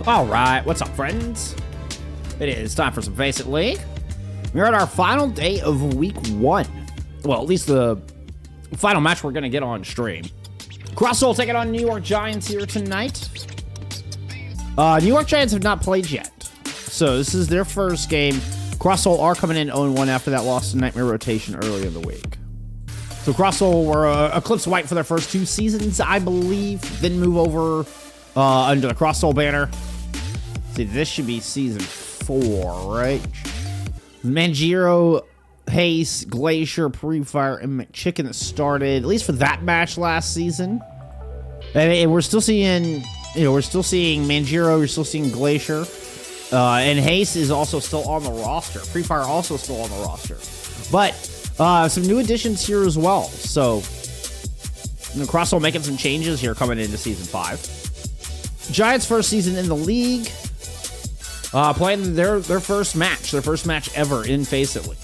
All right, what's up, friends? It is time for some FACEIT League. We're at our final day of week 1. Well, at least the final match we're going to get on stream. Crosssoul taking on New York Giants here tonight. New York Giants have not played yet, so this is their first game. Crosssoul are coming in 0-1 after that loss to Nightmare rotation earlier in the week. So Crosssoul were Eclipse White for their first 2 seasons, I believe, then move over under the Crosssoul banner. See, this should be season 4, right? Manjiro, Haze, Glacier, Pre-Fire, and McChicken that started, at least for that match last season. And we're still seeing, we're still seeing Manjiro, we're still seeing Glacier. And Haze is also still on the roster. Pre-Fire also still on the roster. But some new additions here as well. So, Crosssoul making some changes here coming into Season 5. Giants' first season in the league. Playing their first match ever in FACEIT League.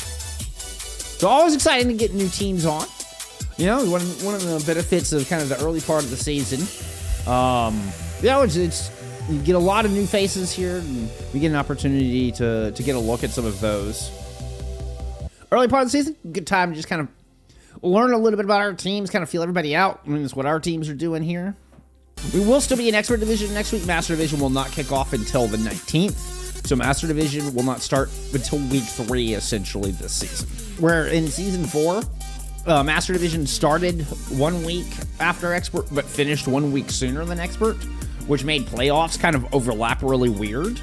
So always exciting to get new teams on. You know, one of the benefits of kind of the early part of the season. It's you get a lot of new faces here, and we get an opportunity to get a look at some of those. Early part of the season, good time to just kind of learn a little bit about our teams, kind of feel everybody out. I mean, that's what our teams are doing here. We will still be in Expert Division next week. Master Division will not kick off until the 19th. So Master Division will not start until week 3, essentially, this season. Where in Season 4, Master Division started 1 week after Expert, but finished 1 week sooner than Expert, which made playoffs kind of overlap really weird.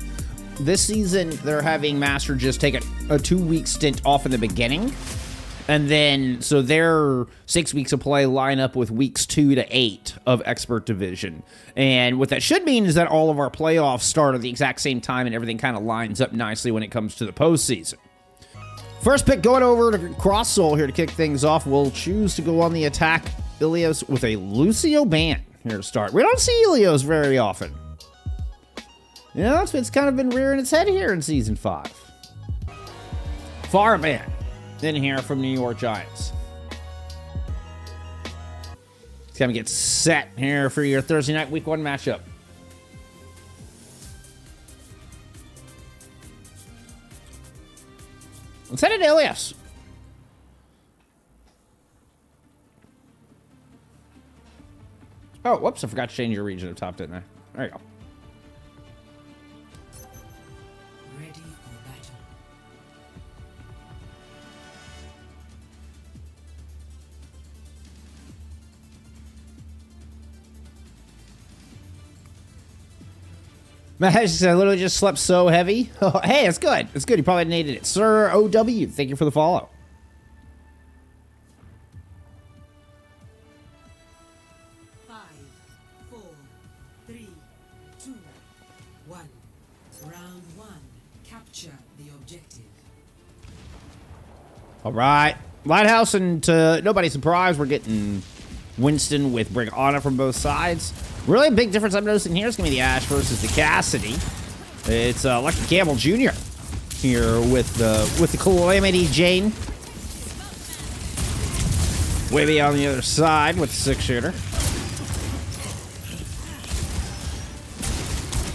This season, they're having Master just take a 2-week stint off in the beginning. And then, so their 6 weeks of play line up with weeks 2 to 8 of Expert Division. And what that should mean is that all of our playoffs start at the exact same time and everything kind of lines up nicely when it comes to the postseason. First pick going over to Crosssoul here to kick things off. We'll choose to go on the attack. Illios with a Lucio ban here to start. We don't see Illios very often. You know, it's kind of been rearing its head here in Season 5. Far ban in here from New York Giants. It's gonna get set here for your Thursday night week 1 matchup. Let's head to Illios. Oh, whoops, I forgot to change your region up top, didn't I? There you go. Ready for battle. Mahesh, I literally just slept so heavy. Oh, hey, it's good. It's good. You probably needed it. Sir OW, thank you for the follow. All right. Lighthouse, and to nobody's surprise, we're getting Winston with Bring Honor from both sides. Really big difference I'm noticing here is going to be the Ashe versus the Cassidy. It's Lucky Campbell Jr. here with the Calamity Jane. Wavy on the other side with the 6-shooter.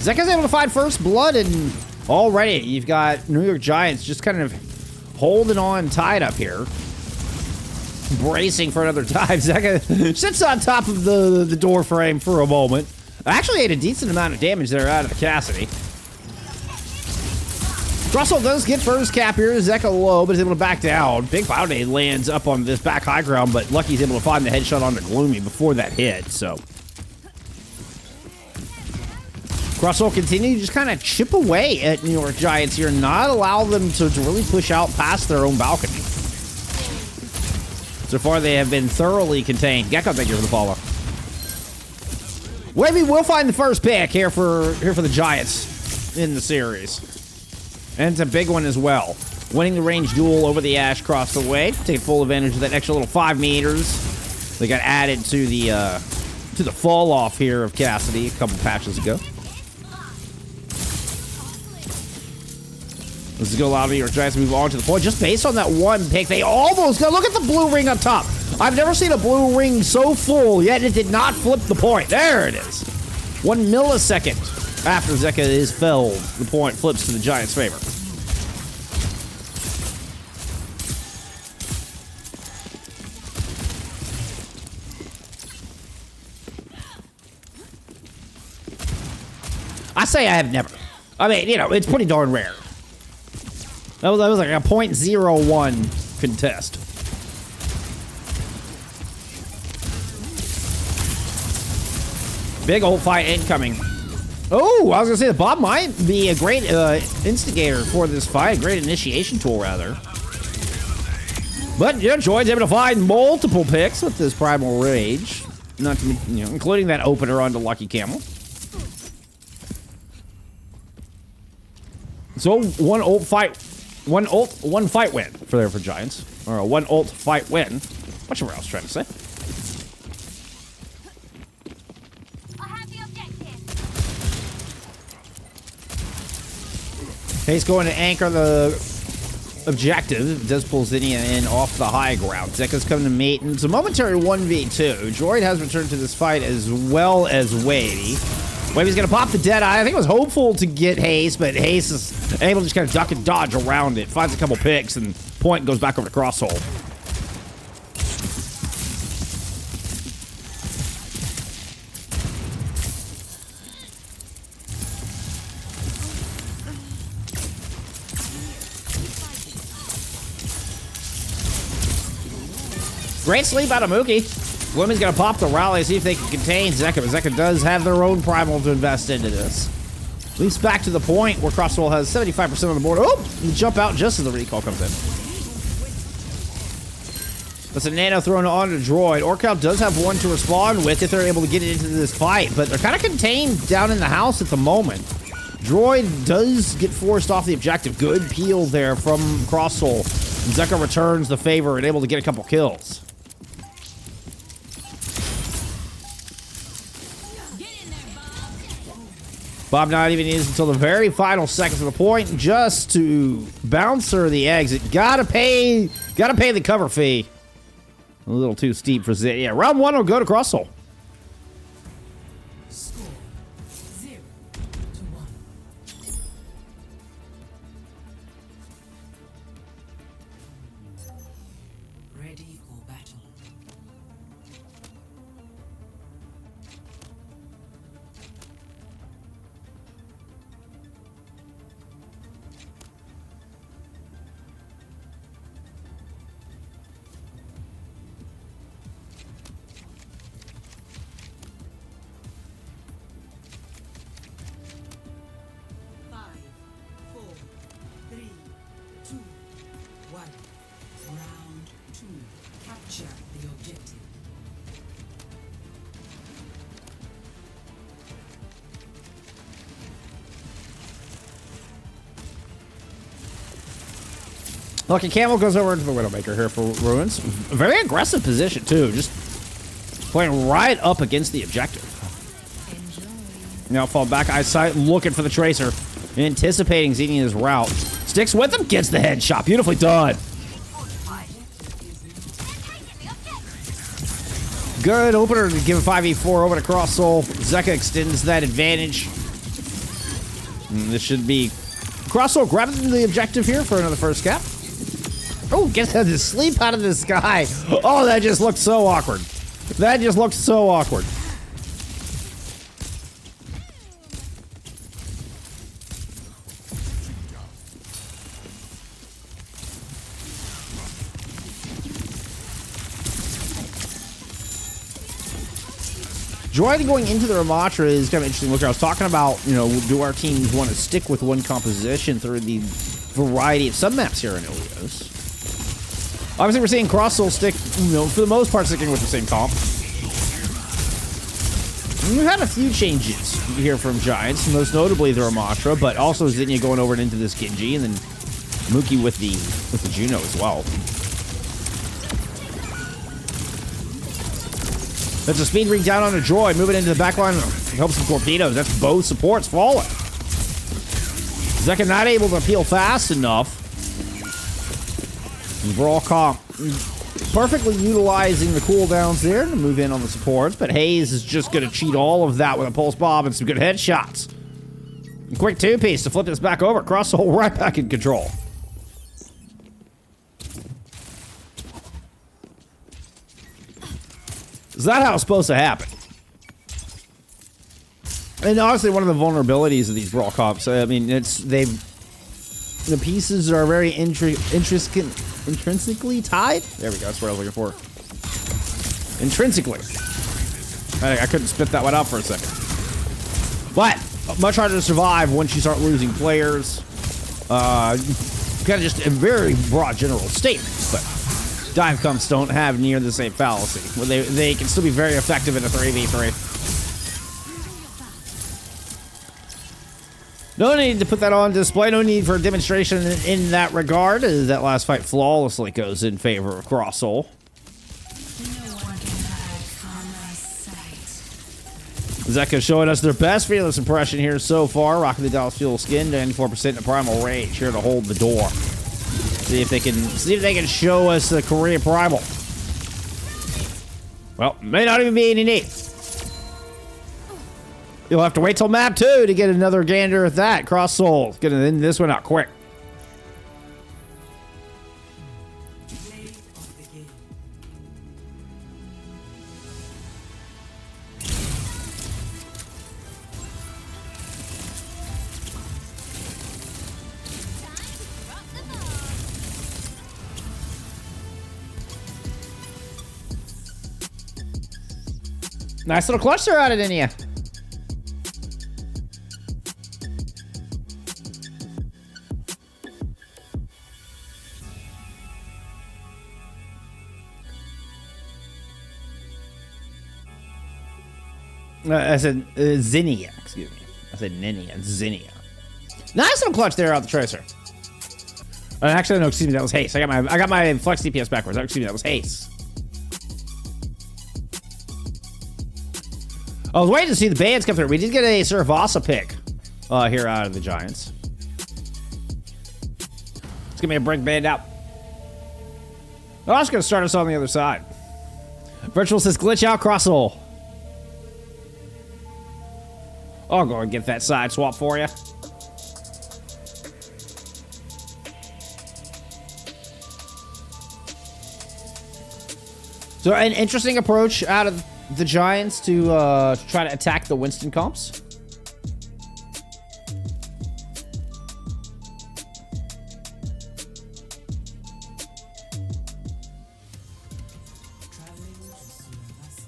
Zeka's able to find first blood, and already you've got New York Giants just kind of holding on tight up here. Bracing for another dive. Zeka sits on top of the door frame for a moment. Actually ate a decent amount of damage there out of the Cassidy. Russell does get first cap here. Zeka low, but is able to back down. Big Bounty lands up on this back high ground, but Lucky's able to find the headshot on the Gloomy before that hit, so. Crosssoul continue to just kind of chip away at New York Giants here, not allow them to really push out past their own balcony. So far, they have been thoroughly contained. Gecko, thank you for the follow. Wavy will find the first pick here for the Giants in the series. And it's a big one as well. Winning the range duel over the Ashe across the way. Take full advantage of that extra little 5 meters. They got added to the fall off here of Cassidy a couple patches ago. This is going to allow New York Giants to move on to the point. Just based on that one pick, they almost got. Look at the blue ring up top. I've never seen a blue ring so full, yet it did not flip the point. There it is. 1 millisecond After Zeka is felled, the point flips to the Giants' favor. I say I have never. I mean, you know, it's pretty darn rare. That was like a .01 contest. Big old fight incoming. Oh, I was gonna say the Bob might be a great instigator for this fight, a great initiation tool rather. But yeah, Droid's able to find multiple picks with this Primal Rage, not to, you know, including that opener onto Lucky Camel. So one fight win for Giants, or a one ult fight win. Whichever I was trying to say. He's going to anchor the objective. It does pull Zinnia in off the high ground. Zeka's coming to mate, and it's a momentary 1v2. Droid has returned to this fight as well as Wavy. Wavy's going to pop the Deadeye. I think it was hopeful to get Haze, but Haze is able to just kind of duck and dodge around it. Finds a couple picks, and point goes back over to Crosshole. Great sleep out of Mookie. Women's gonna pop the rally, see if they can contain Zeka, but Zeka does have their own primal to invest into this. Leaps back to the point where Crossroll has 75% on the board. Oh! You jump out just as the recall comes in. That's a nano thrown on to Droid. Orcal does have one to respond with if they're able to get it into this fight, but they're kind of contained down in the house at the moment. Droid does get forced off the objective. Good peel there from Crossroll. Zeka returns the favor and able to get a couple kills. Bob not even used until the very final seconds of the point just to bounce her the exit. Gotta pay the cover fee. A little too steep for Zit. Yeah, round one will go to Crosshole. Score 0-1. Ready for battle. Lucky Camel goes over into the Widowmaker here for Ruins. Very aggressive position, too. Just playing right up against the objective. Now fall back eyesight, looking for the Tracer. Anticipating Xenia's route. Sticks with him, gets the headshot. Beautifully done. Good opener to give a 5v4 over to Cross Soul. Zeka extends that advantage. And this should be Cross Soul grabbing the objective here for another first cap. Oh, get the sleep out of the sky. Oh, that just looked so awkward. That just looked so awkward. Droid going into the Ramatra is kind of interesting. Look, I was talking about, you know, do our teams want to stick with one composition through the variety of submaps here in Illios? Obviously, we're seeing Cross Soul stick, you know, for the most part, sticking with the same comp. We've had a few changes here from Giants, most notably the Ramatra, but also Zinnia going over and into this Genji, and then Mookie with the Juno as well. That's a speed ring down on a Droid, moving into the back line, helps some torpedoes. That's both supports falling. Zeka not able to peel fast enough. Brawl comp perfectly utilizing the cooldowns there to move in on the supports, but Hayes is just going to cheat all of that with a pulse bomb and some good headshots. Quick two-piece to flip this back over. Cross the hole right back in control. Is that how it's supposed to happen? And honestly, one of the vulnerabilities of these brawl comps, I mean, the pieces are very intrinsically tied. There we go. That's what I was looking for. Intrinsically. I couldn't spit that one out for a second. But much harder to survive once you start losing players. Kind of just a very broad general statement, but dive comps don't have near the same fallacy. Where they can still be very effective in a 3v3. No need to put that on display. No need for a demonstration in that regard, as that last fight flawlessly goes in favor of Cross Soul. Zeka showing us their best fearless impression here so far. Rocking the Dallas Fuel skin, 94% in Primal Rage here to hold the door. See if they can show us the Korea Primal. Well, may not even be any need. You'll have to wait till map 2 to get another gander at that. Cross Soul. Gonna end this one out quick. Nice little cluster out of it in you. I said Zinnia, excuse me. I said Ninia, Zinnia. Nice little clutch there out the Tracer. Actually, no, excuse me, that was Haste. I got my flex DPS backwards. Excuse me, that was Haste. I was waiting to see the bands come through. We did get a Suravasa pick here out of the Giants. It's gonna be a break band out. Oh, I was gonna start us on the other side. Virtual says glitch out, Cross Soul. I'll go and get that side swap for you. So an interesting approach out of the Giants to try to attack the Winston comps. Traveling to Suravasa.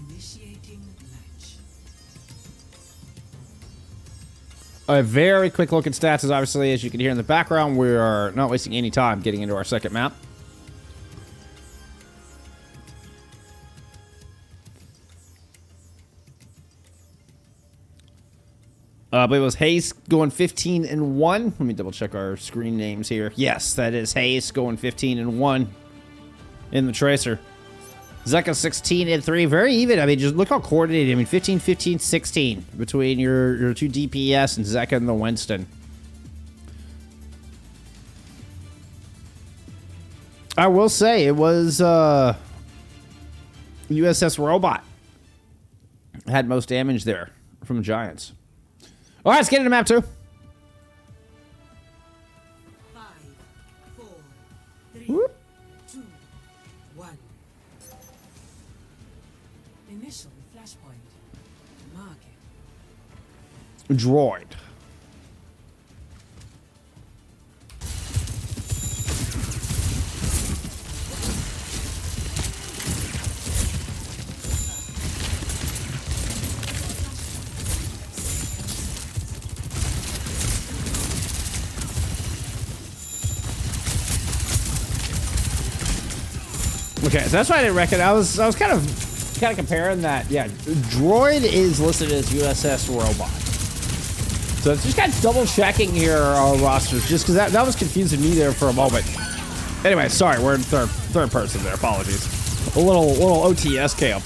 Initiating match. A very quick look at stats, as obviously, as you can hear in the background, we are not wasting any time getting into our second map. But it was Hayes going 15-1. Let me double check our screen names here. Yes, that is Hayes going 15-1 in the Tracer. Zeka 16-3, very even. I mean, just look how coordinated. I mean, 15, 15, 16 between your two DPS and Zeka and the Winston. I will say it was USS Robot had most damage there from the Giants. All right, let's get into map 2. 5, 4, 3, Whoop. 2, 1. Initial flashpoint. Mark it. Droid. Okay, so that's why I didn't reckon. I was kind of comparing that. Yeah, Droid is listed as USS Robot. So it's just kind of double checking here our rosters, just because that was confusing me there for a moment. Anyway, sorry, we're in third person there. Apologies. A little OTS camp.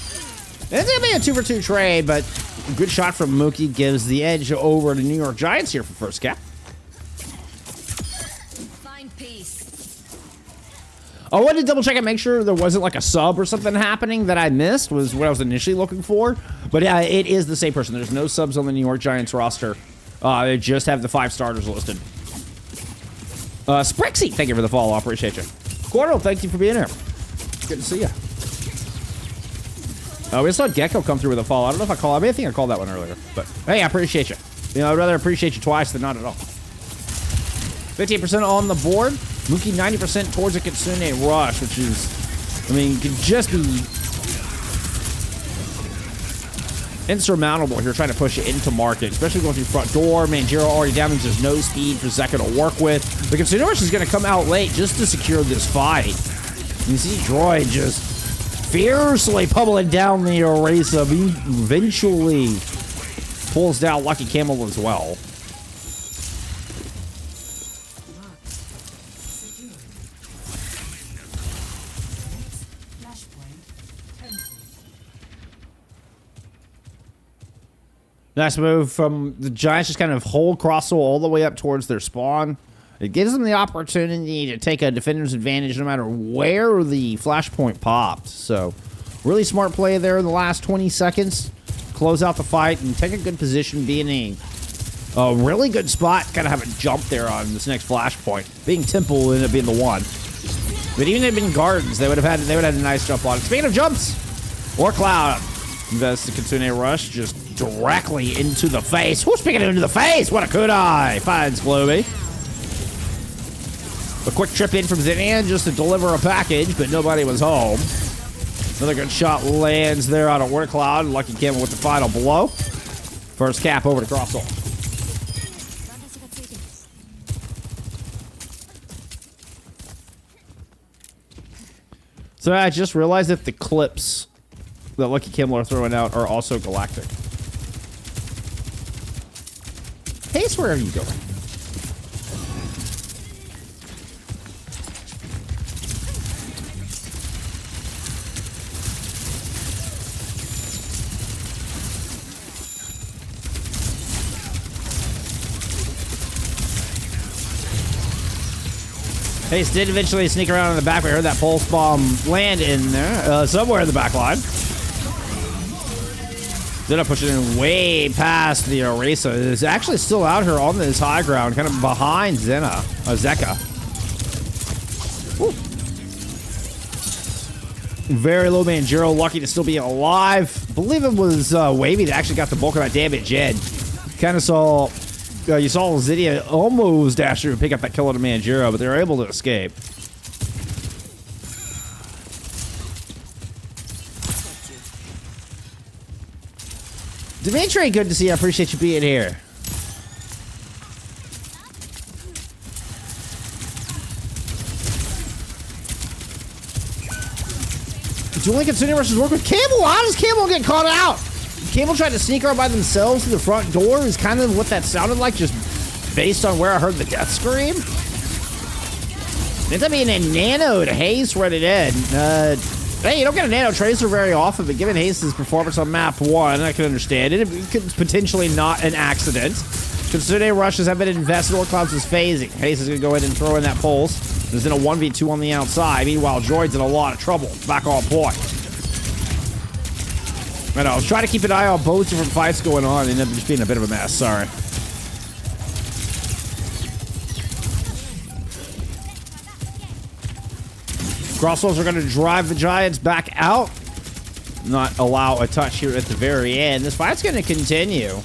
It's gonna be a 2-for-2 trade, but a good shot from Mookie gives the edge over to New York Giants here for first cap. I wanted to double check and make sure there wasn't like a sub or something happening that I missed, was what I was initially looking for. But yeah, it is the same person. There's no subs on the New York Giants roster They just have the 5 starters listed. Sprexy, thank you for the follow. I appreciate you. Cordell, thank you for being here. Good to see you. We saw Gecko come through with a follow. I don't know if I called. I think I called that one earlier. But hey, I appreciate you. You know, I'd rather appreciate you twice than not at all. 15% on the board. Mookie 90% towards a Kitsune Rush, which is, I mean, could just be insurmountable here trying to push it into market, especially going through front door. Manjiro already down, means there's no speed for Zeka to work with. The Kitsune Rush is going to come out late just to secure this fight. You see Droid just fiercely pummeling down the Eraser. He eventually pulls down Lucky Camel as well. Nice move from the Giants, just kind of hold Crossel all the way up towards their spawn. It gives them the opportunity to take a defender's advantage no matter where the flashpoint popped. So, really smart play there in the last 20 seconds. Close out the fight and take a good position, being a really good spot. Kind of have a jump there on this next flashpoint. Being Temple ended up being the one. But even if it had been Gardens, they would have had a nice jump on it. Speaking of jumps, or Cloud. Invest the Kitsune Rush just directly into the face. Who's picking it into the face? What a kunai! Finds Gloomy. A quick trip in from Zinnia just to deliver a package, but nobody was home. Another good shot lands there on a Order Cloud. Lucky Camel with the final blow. First cap over to Crossel. So I just realized that the clips that Lucky Camel are throwing out are also galactic. Pace, where are you going? Pace did eventually sneak around in the back. We heard that pulse bomb land in there, somewhere in the back line. Did I push it in way past the Eraser? It's actually still out here on this high ground, kind of behind Zeka. Woo. Very low Manjiro, lucky to still be alive. I believe it was Wavy that actually got the bulk of that damage in. Kind of saw, you saw Zydia almost dash through and pick up that kill on Manjiro, but they were able to escape. Dimitri, good to see you. I appreciate you being here. Dueling Kitsune Rush's work with Camel. How does Camel get caught out? Camel tried to sneak around by themselves through the front door is kind of what that sounded like, just based on where I heard the death scream. Ends up being a nano to Haze right at end. Hey, you don't get a Nano Tracer very often, but given Haze's performance on map 1, I can understand it. It could potentially not an accident. Kitsune Rushes have been invested, or Clouds is phasing. Haze is going to go ahead and throw in that pulse. There's then a 1v2 on the outside. Meanwhile, Droid's in a lot of trouble. Back on point. I was trying to keep an eye on both different fights going on, and ended up just being a bit of a mess. Sorry. Crossbows are going to drive the Giants back out. Not allow a touch here at the very end. This fight's going to continue.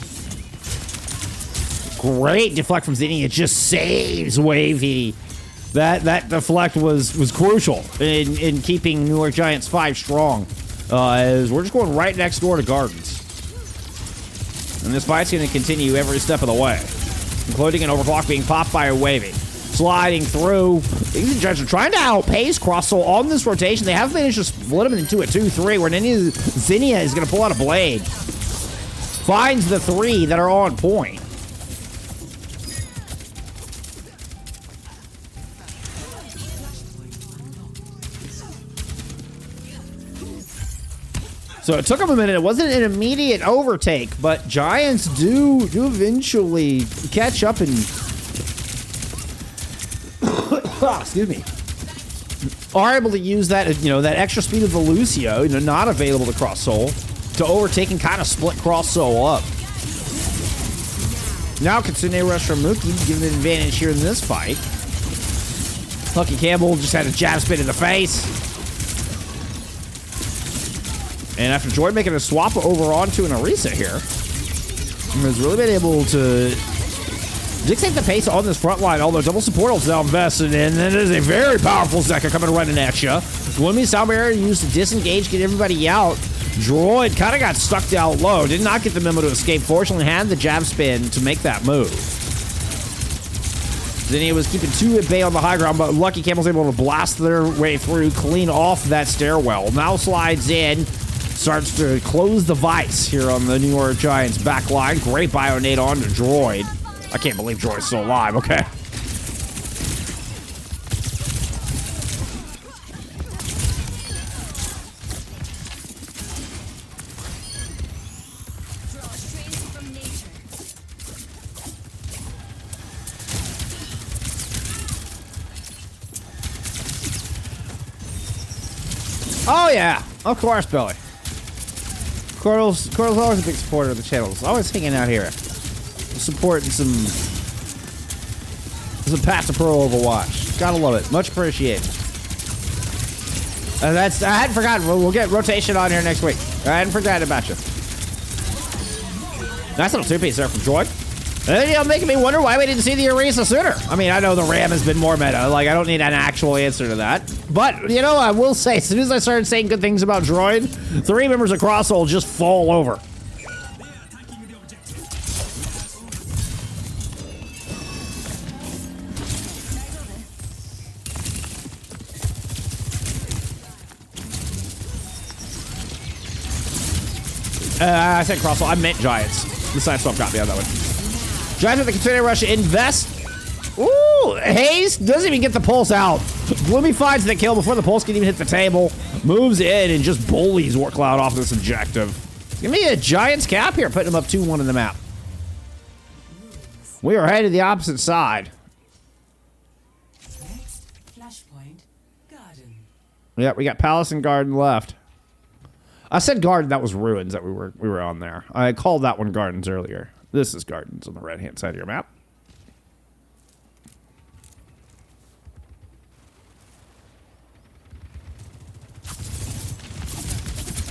Great deflect from Zinni. It just saves Wavy. That deflect was crucial in keeping New York Giants 5 strong. As we're just going right next door to Gardens. And this fight's going to continue every step of the way. Including an overclock being popped by a Wavy. Sliding through. The Giants are trying to outpace Crossel on this rotation. They have managed to split him into a 2-3 where Zinnia is going to pull out a blade. Finds the 3 that are on point. So it took him a minute. It wasn't an immediate overtake, but Giants do eventually catch up and excuse me, are able to use that, that extra speed of the Lucio, not available to Cross Soul, to overtake and kind of split Cross Soul up. Now Kitsune Rush from Mookie, giving an advantage here in this fight. Lucky Campbell just had a jab spin in the face. And after Joy making a swap over onto an Orisa here, has really been able to dictate the pace on this front line, although double support is now invested in, and it is a very powerful Zeka coming running at you. Gloomy Sound Barrier used to disengage, get everybody out. Droid kind of got stuck down low, did not get the memo to escape. Fortunately, had the jab spin to make that move. Then he was keeping two at bay on the high ground, but Lucky Campbell's able to blast their way through, clean off that stairwell. Now slides in, starts to close the vice here on the New York Giants back line. Great Bionade on to Droid. I can't believe Droid's still alive, okay. Oh yeah, of course, Billy. Cordell's always a big supporter of the channel. He's always hanging out here, supporting some Path to Pro Overwatch. Gotta love it. Much appreciated. I hadn't forgotten. We'll get rotation on here next week. I hadn't forgotten about you. Nice little two-piece there from Droid. And, making me wonder why we didn't see the Orisa sooner. I mean, I know the Ram has been more meta. Like, I don't need an actual answer to that. But, I will say, as soon as I started saying good things about Droid, 3 members of Crosshole just fall over. I said Crosshole. I meant Giants. The side swap got me on that one. Giants with the Kitsune Rush invest. Ooh, Hayes doesn't even get the pulse out. Gloomy finds the kill before the pulse can even hit the table. Moves in and just bullies Warcloud off this objective. Give me a Giants cap here, putting him up 2-1 in the map. We are headed to the opposite side. Next, Flashpoint, Garden. Yeah, we got Palace and Garden left. I said Garden, that was Ruins that we were on there. I called that one Gardens earlier. This is Gardens on the right-hand side of your map.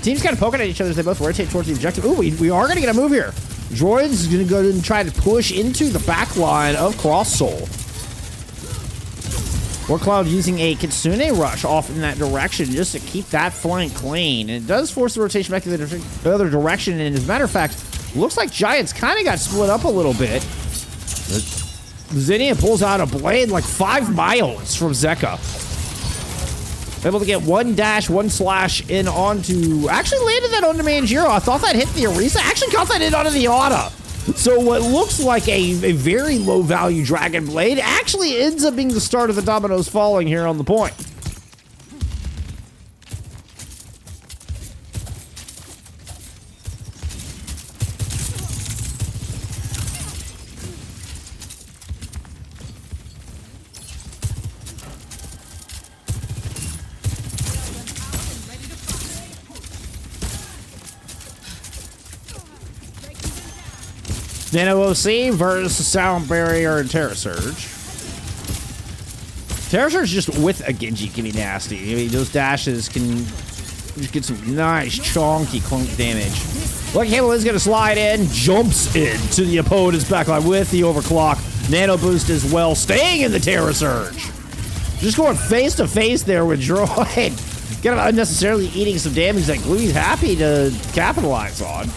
Teams kind of poking at each other as they both rotate towards the objective. Ooh, we are going to get a move here. Droid's going to go and try to push into the back line of Cross Soul. Warcloud using a Kitsune Rush off in that direction just to keep that flank clean. And it does force the rotation back to the other direction. And as a matter of fact, looks like Giants kind of got split up a little bit. Zinnia pulls out a blade like 5 miles from Zeka. Able to get 1 dash, 1 slash in onto... Actually landed that onto Manjiro. I thought that hit the Orisa. Actually got that in onto the Auto. So what looks like a very low-value Dragon Blade actually ends up being the start of the dominoes falling here on the point. Nano OC versus Sound Barrier and Terra Surge. Terra Surge just with a Genji can be nasty. I mean, those dashes can just get some nice, chonky clunk damage. Lucky Campbell is going to slide in, jumps into the opponent's backline with the overclock. Nano boost as well, staying in the Terra Surge. Just going face to face there with Droid. Kind of unnecessarily eating some damage that Gluey's happy to capitalize on.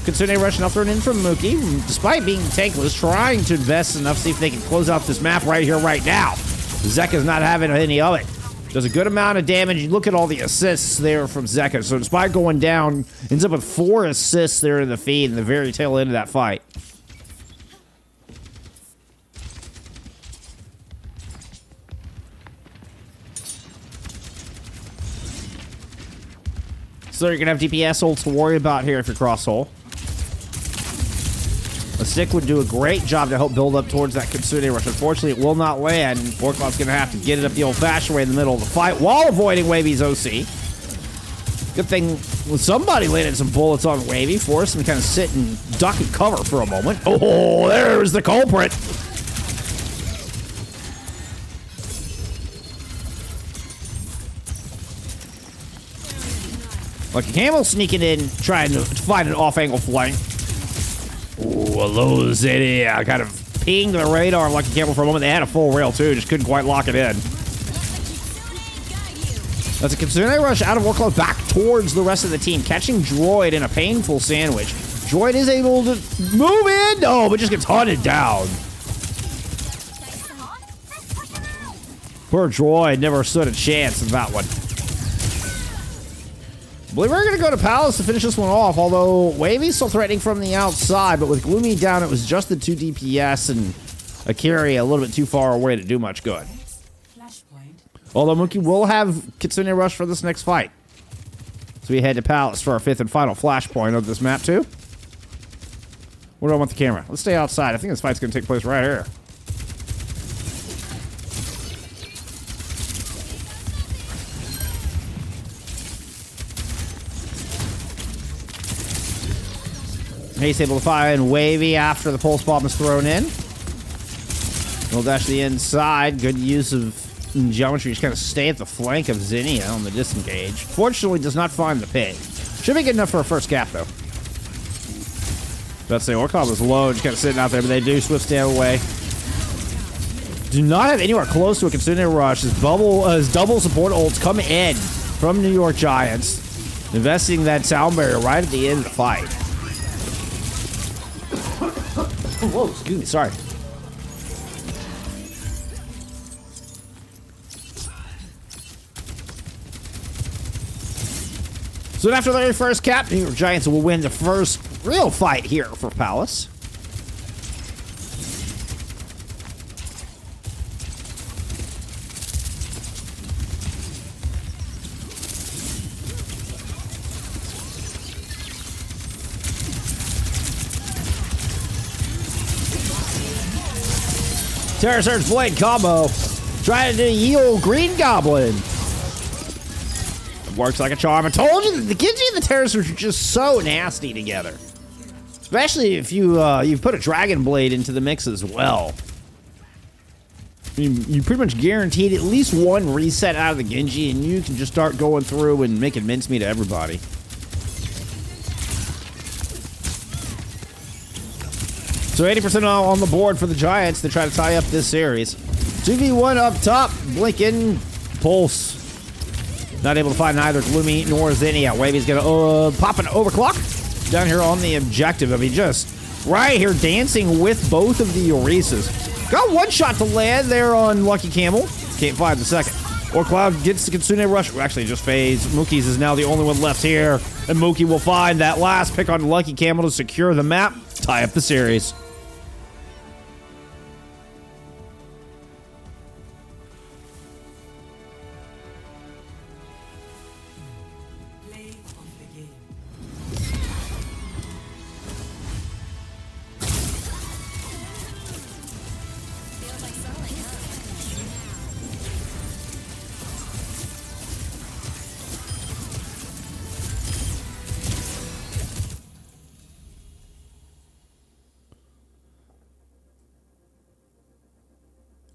Kitsune Rush now thrown in from Mookie, despite being tankless, trying to invest enough, see if they can close out this map right here, right now. Zeka's not having any of it. Does a good amount of damage. You look at all the assists there from Zeka. So despite going down, ends up with 4 assists there in the feed in the very tail end of that fight. So you're going to have DPS ults to worry about here if you're cross-hole. A stick would do a great job to help build up towards that Kitsune Rush. Unfortunately, it will not land. Warcloud's going to have to get it up the old-fashioned way in the middle of the fight while avoiding Wavy's OC. Good thing somebody landed some bullets on Wavy, forced him to kind of sit and duck and cover for a moment. Oh, there's the culprit. Lucky Camel sneaking in, trying to find an off-angle flank. Ooh, a low Zeddy. Kind of pinged the radar on Lucky Camel for a moment. They had a full rail, too. Just couldn't quite lock it in. That's a Kitsune rush out of Warclaw back towards the rest of the team, catching Droid in a painful sandwich. Droid is able to move in. No, but just gets hunted down. Poor Droid never stood a chance in that one. I believe we're going to go to Palace to finish this one off, although Wavy's still threatening from the outside, but with Gloomy down, it was just the 2 DPS and a carry a little bit too far away to do much good. Although Mookie will have Kitsune Rush for this next fight. So we head to Palace for our 5th and final flashpoint of this map, too. Where do I want the camera? Let's stay outside. I think this fight's going to take place right here. He's able to find Wavy after the pulse bomb is thrown in. We'll dash to the inside. Good use of geometry. Just kind of stay at the flank of Zinnia on the disengage. Fortunately, does not find the pig. Should be good enough for a first gap, though. Let's say Orcon was low, just kind of sitting out there, but they do swift stand away. Do not have anywhere close to a Kitsune Rush as double support ults come in from New York Giants, investing that sound barrier right at the end of the fight. Whoa, excuse me, sorry. So after their first cap, New York Giants will win the first real fight here for Palace. Terror Surge Blade combo. Trying to do ye old Green Goblin. It works like a charm. I told you that the Genji and the Terror Surge are just so nasty together. Especially if you put a Dragon Blade into the mix as well. I mean, you pretty much guaranteed at least one reset out of the Genji, and you can just start going through and making mincemeat of everybody. So 80% on the board for the Giants to try to tie up this series. 2v1 up top. Blinking. Pulse. Not able to find either Gloomy nor Zinnia. Wavy's going to pop an overclock down here on the objective. I mean, just right here dancing with both of the Oasis. Got one shot to land there on Lucky Camel. Can't find the second. Or Cloud gets the Kitsune Rush. Actually, just fades. Mookie's is now the only one left here. And Mookie will find that last pick on Lucky Camel to secure the map. Tie up the series.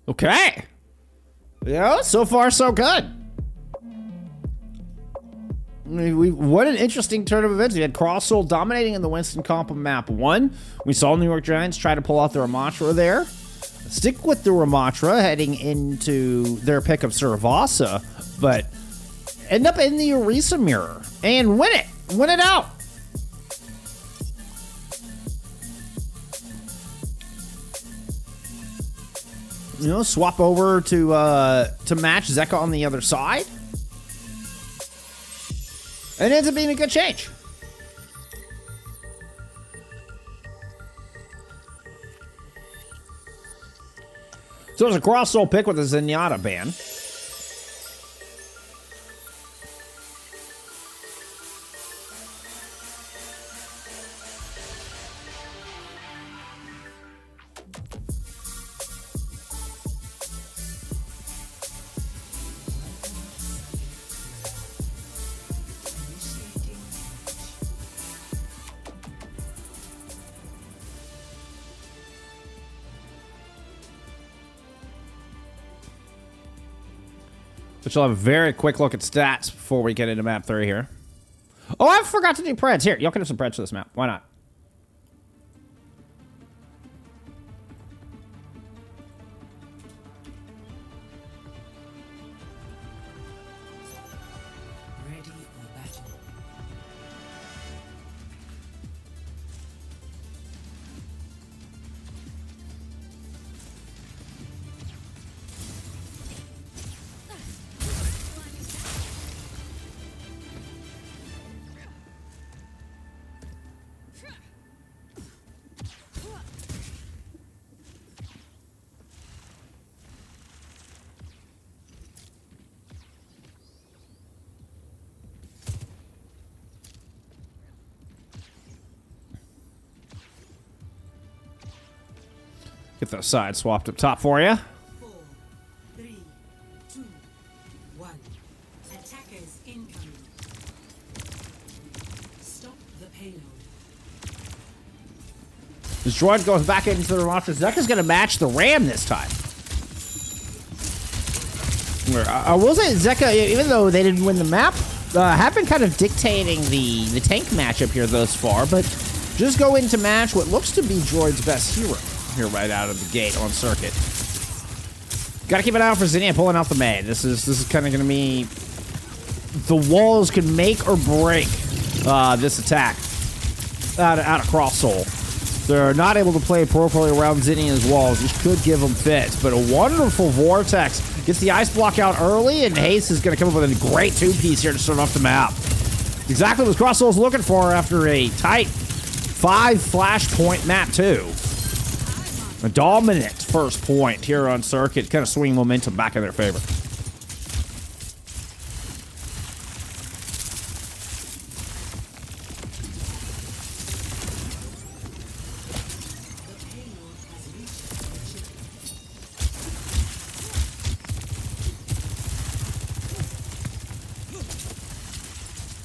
Okay. Yeah, so far so good. I mean, what an interesting turn of events. We had Crosssoul dominating in the Winston comp of map 1. We saw New York Giants try to pull out the Ramatra there. Stick with the Ramatra heading into their pick of Suravasa, but end up in the Orisa mirror and win it. Win it out. You know, swap over to match Zeka on the other side. And it ends up being a good change. So it was a cross-soul pick with a Zenyatta ban. Which will have a very quick look at stats before we get into map 3 here. Oh, I forgot to do Preds. Here, y'all can have some Preds for this map. Why not? Ready for battle. Get those sides swapped up top for you. 4, 3, 2, 1. Attackers incoming. Stop the payload. This droid goes back into the launcher. Zekka's going to match the Ram this time. I will say Zekka, even though they didn't win the map, have been kind of dictating the tank matchup here thus far, but just go into match what looks to be Droid's best hero here right out of the gate on circuit. Gotta keep an eye out for Zinnia pulling out the main. This is kind of going to be... The walls can make or break this attack out of Cross Soul. They're not able to play appropriately around Zinnia's walls, which could give them fits, but a wonderful Vortex gets the ice block out early, and Haste is going to come up with a great two-piece here to start off the map. Exactly what Cross Soul's looking for after a tight 5 flashpoint map 2. A dominant first point here on circuit, kind of swinging momentum back in their favor.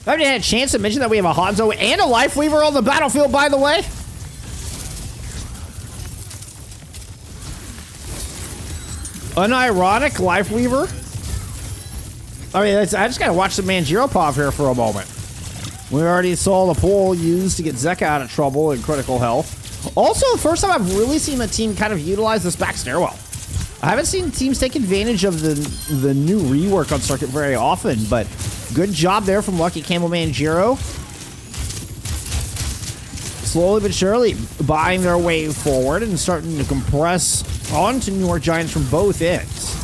I haven't had a chance to mention that we have a Hanzo and a Lifeweaver on the battlefield, by the way. Unironic Lifeweaver. I mean, I just gotta watch the Mangiropov here for a moment. We already saw the pull used to get Zekka out of trouble in critical health. Also, the first time I've really seen a team kind of utilize this back stairwell. I haven't seen teams take advantage of the new rework on circuit very often, but good job there from Lucky Camel Manjiro. Slowly but surely buying their way forward and starting to compress onto New York Giants from both ends.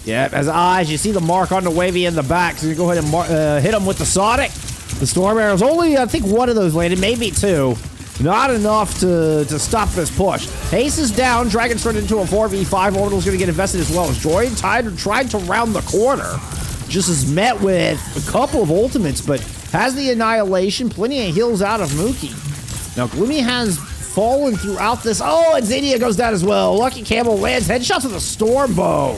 Yep, as you see the mark on the Wavy in the back, so you go ahead and hit him with the Sonic. The Storm Arrows, only I think one of those landed, maybe 2. Not enough to stop this push. Haste is down, Dragon's turned into a 4v5, Orbital's gonna get invested as well. As Droid tried to round the corner. Just is met with a couple of ultimates, but has the Annihilation, plenty of heals out of Mookie. Now, Gloomy has fallen throughout this. Oh, and Zadia goes down as well. Lucky Camel lands headshots with a Storm Bow.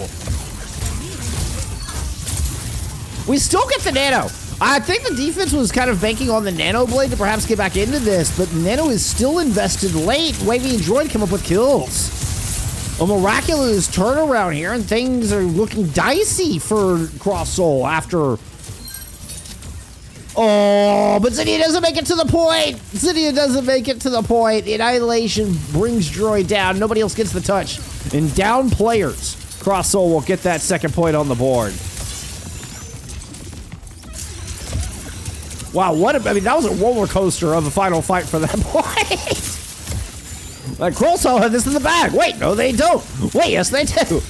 We still get the Nano. I think the defense was kind of banking on the Nano Blade to perhaps get back into this, but Nano is still invested late. Wavy and Droid come up with kills. A miraculous turnaround here, and things are looking dicey for Cross Soul after... Oh, but Zinnia doesn't make it to the point. Zinnia doesn't make it to the point. Annihilation brings Droid down. Nobody else gets the touch. And down players. Cross Soul will get that second point on the board. Wow, I mean, that was a roller coaster of a final fight for that point. Like, Cross Soul had this in the bag. Wait, no, they don't. Wait, yes, they do.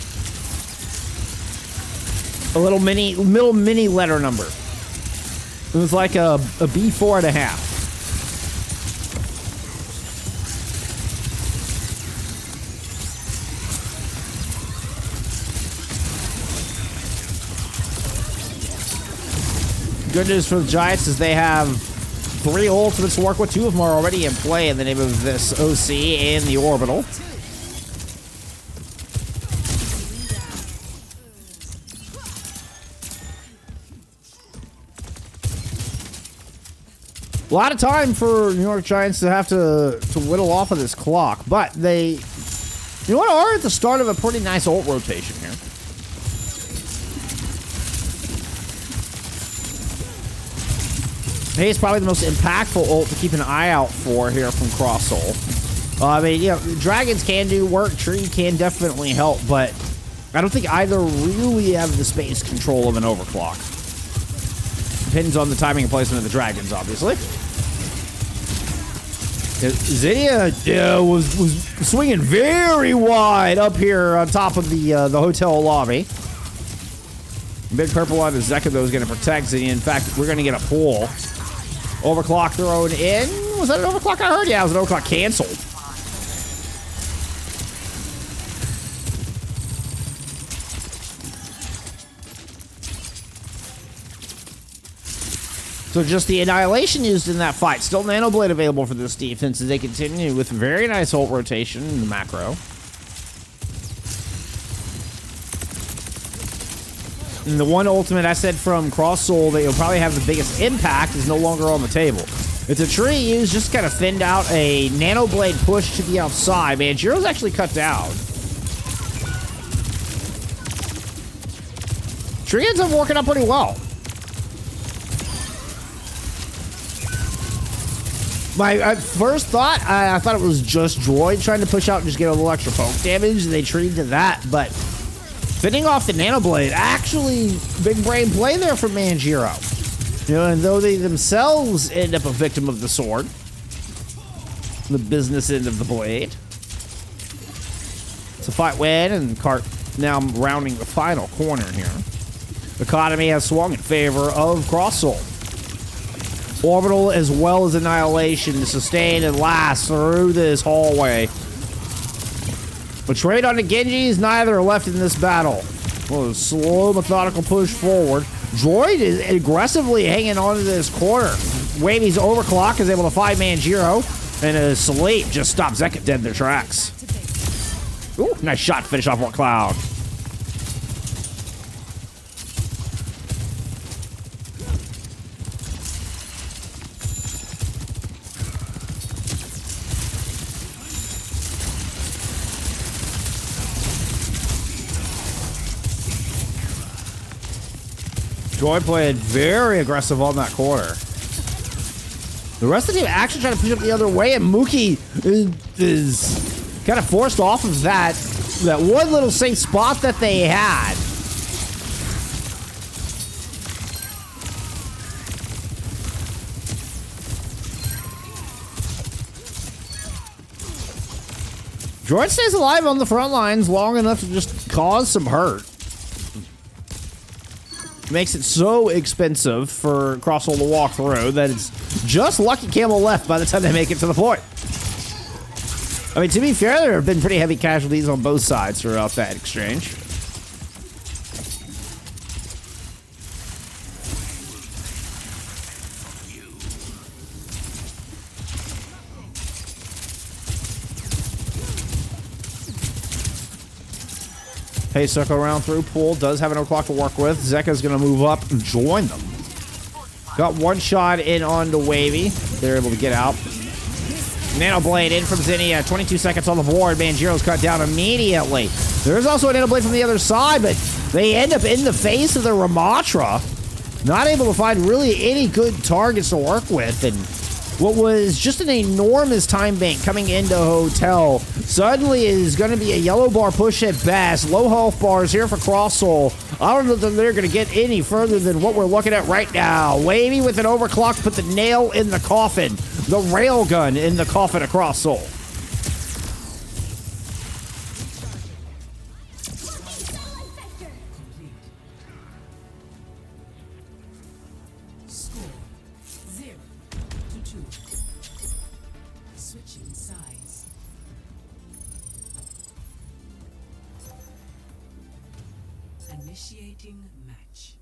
A little mini letter number. It was like a B4.5. Good news for the Giants is they have 3 ultimates to work with. 2 of them are already in play in the name of this OC and the Orbital. A lot of time for New York Giants to have to whittle off of this clock, but they, are at the start of a pretty nice ult rotation here. Hey, it's probably the most impactful ult to keep an eye out for here from Cross Soul. I mean, you know, dragons can do work, tree can definitely help, but I don't think either really have the space control of an overclock. Depends on the timing and placement of the dragons, obviously. Zinnia was swinging very wide up here on top of the hotel lobby. Big purple on the Zeka, though, is going to protect Zinnia. In fact, we're going to get a pull. Overclock thrown in. Was that an overclock I heard? Yeah, it was an overclock canceled. So just the Annihilation used in that fight. Still Nano Blade available for this defense as they continue with very nice ult rotation in the macro. And the one ultimate I said from Cross Soul that you'll probably have the biggest impact is no longer on the table. It's a tree used just kind of thinned out a Nano Blade push to the outside. Man, Jiro's actually cut down. Tree ends up working out pretty well. My first thought, I thought it was just Droid trying to push out and just get a little extra poke damage. They treated to that, but fitting off the Nano Blade, actually big brain play there from Manjiro. You know, and though they themselves end up a victim of the sword, the business end of the blade. It's a fight win, and Cart now rounding the final corner here. Economy has swung in favor of Cross Soul. Orbital as well as Annihilation to sustain and last through this hallway. But trade on the Genjis, neither are left in this battle. Well, a slow, methodical push forward. Droid is aggressively hanging onto this corner. Wavy's overclock is able to find Manjiro, and a sleep just stops Zeka dead in their tracks. Ooh, nice shot to finish off War Cloud. Droid played very aggressive on that corner. The rest of the team actually trying to push up the other way, and Mookie is kind of forced off of that one little safe spot that they had. Droid stays alive on the front lines long enough to just cause some hurt. Makes it so expensive for Cross Soul to walk through that it's just lucky Camel left by the time they make it to the point. I mean, to be fair, there have been pretty heavy casualties on both sides throughout that exchange. Hey, circle around through. Pool does have an o'clock to work with. Zeka's going to move up and join them. Got one shot in onto Wavy. They're able to get out. Nano Blade in from Zinnia. 22 seconds on the board. Manjiro's cut down immediately. There's also a Nano Blade from the other side, but they end up in the face of the Ramatra. Not able to find really any good targets to work with, and what was just an enormous time bank coming into Hotel suddenly is going to be a yellow bar push at best. Low health bars here for Cross Soul. I don't know that they're going to get any further than what we're looking at right now. Wavy with an overclock put the nail in the coffin. The railgun in the coffin of Cross Soul. Initiating match.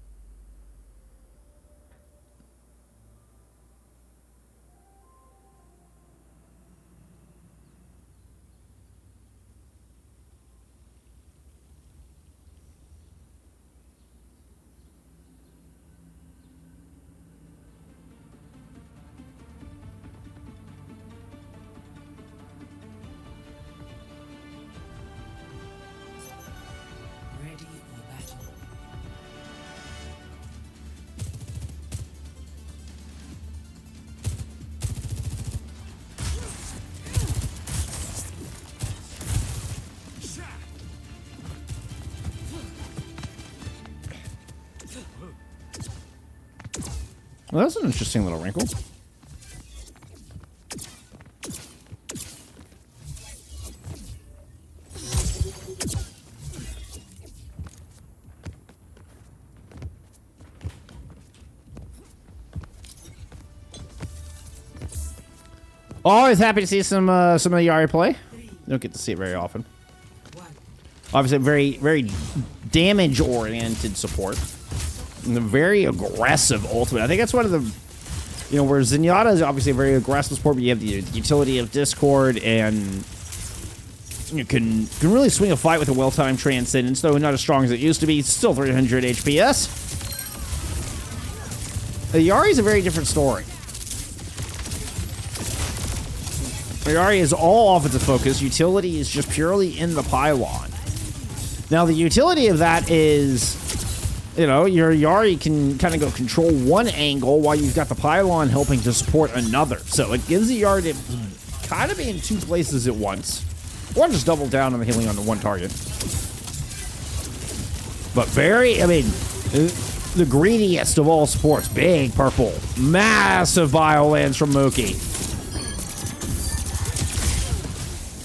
Ready for battle. Well, that's an interesting little wrinkle. Always happy to see some of the Yari play. Don't get to see it very often. Obviously, very damage-oriented support. And a very aggressive ultimate. I think that's one of the, you know, where Zenyatta is obviously a very aggressive support, but you have the utility of Discord, and you can really swing a fight with a well-timed Transcendence, though not as strong as it used to be. Still 300 HPS. The Yari is a very different story. Yari is all offensive focus. Utility is just purely in the pylon. Now, the utility of that is, you know, your Yari can kind of go control one angle while you've got the pylon helping to support another. So it gives the Yari to kind of be in two places at once. Or just double down on the healing on the one target. But very, I mean, the greediest of all supports. Big purple. Massive bio lands from Mookie.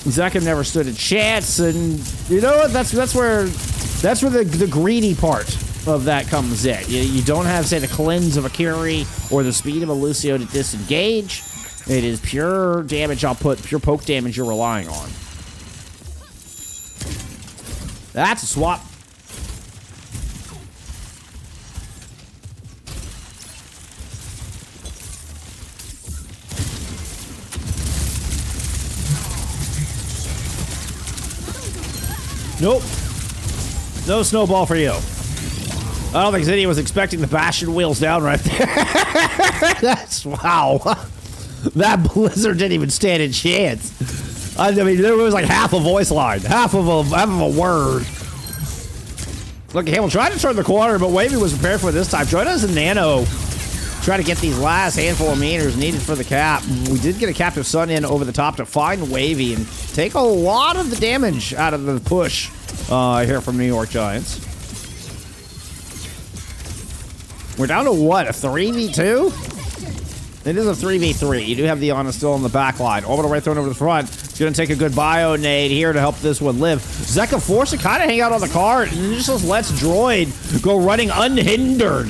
Zeka never stood a chance, and you know what? That's where the greedy part of that comes in. You don't have, say, the cleanse of a Curie or the speed of a Lucio to disengage. It is pure damage output, pure poke damage you're relying on. That's a swap. Nope. No snowball for you. I don't think Zinnia was expecting the Bastion wheels down right there. That's, wow. That Blizzard didn't even stand a chance. I mean, there was like half a voice line, half of a word. Look, Hamill tried to turn the corner, but Wavy was prepared for it this time. Join us in Nano. Try to get these last handful of meters needed for the cap. We did get a Captive Sun in over the top to find Wavy and take a lot of the damage out of the push here from New York Giants. We're down to what, a 3v2? It is a 3v3. You do have the Ana still on the back line. Orbital right thrown over the front. It's going to take a good bio nade here to help this one live. Zeka forced to kind of hang out on the cart and just lets Droid go running unhindered.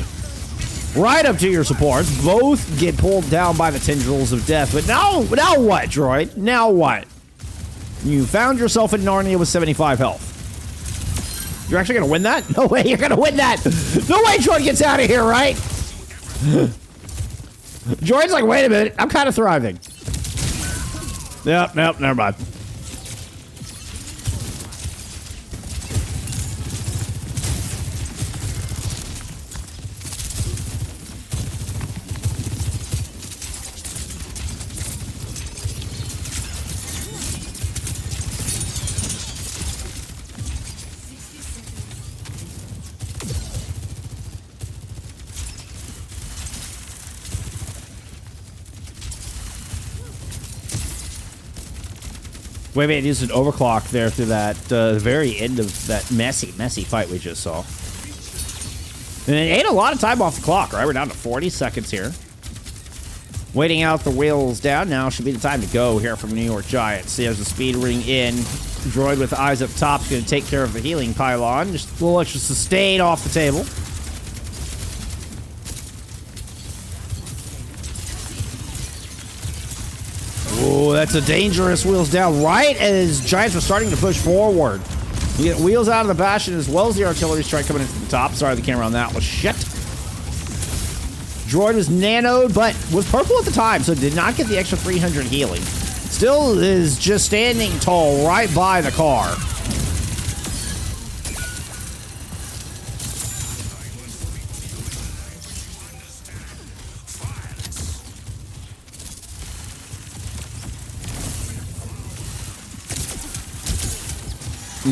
Right up to your supports. Both get pulled down by the tendrils of death. But now what, Droid? Now what? You found yourself in Narnia with 75 health. You're actually going to win that? No way you're going to win that. No way Droid gets out of here, right? Droid's like, wait a minute. I'm kind of thriving. Yep, never mind. Wait, it used an overclock there through that very end of that messy fight we just saw. And it ate a lot of time off the clock, right? We're down to 40 seconds here. Waiting out the wheels down now should be the time to go here from New York Giants. See, there's the speed ring in. Droid with eyes up top is going to take care of the healing pylon. Just a little extra sustain off the table. Oh, that's a dangerous wheels down right as Giants were starting to push forward. You get wheels out of the Bastion as well as the artillery strike coming in from the top. Sorry, the camera on that was shit. Droid was nanoed, but was purple at the time, so did not get the extra 300 healing. Still is just standing tall right by the car.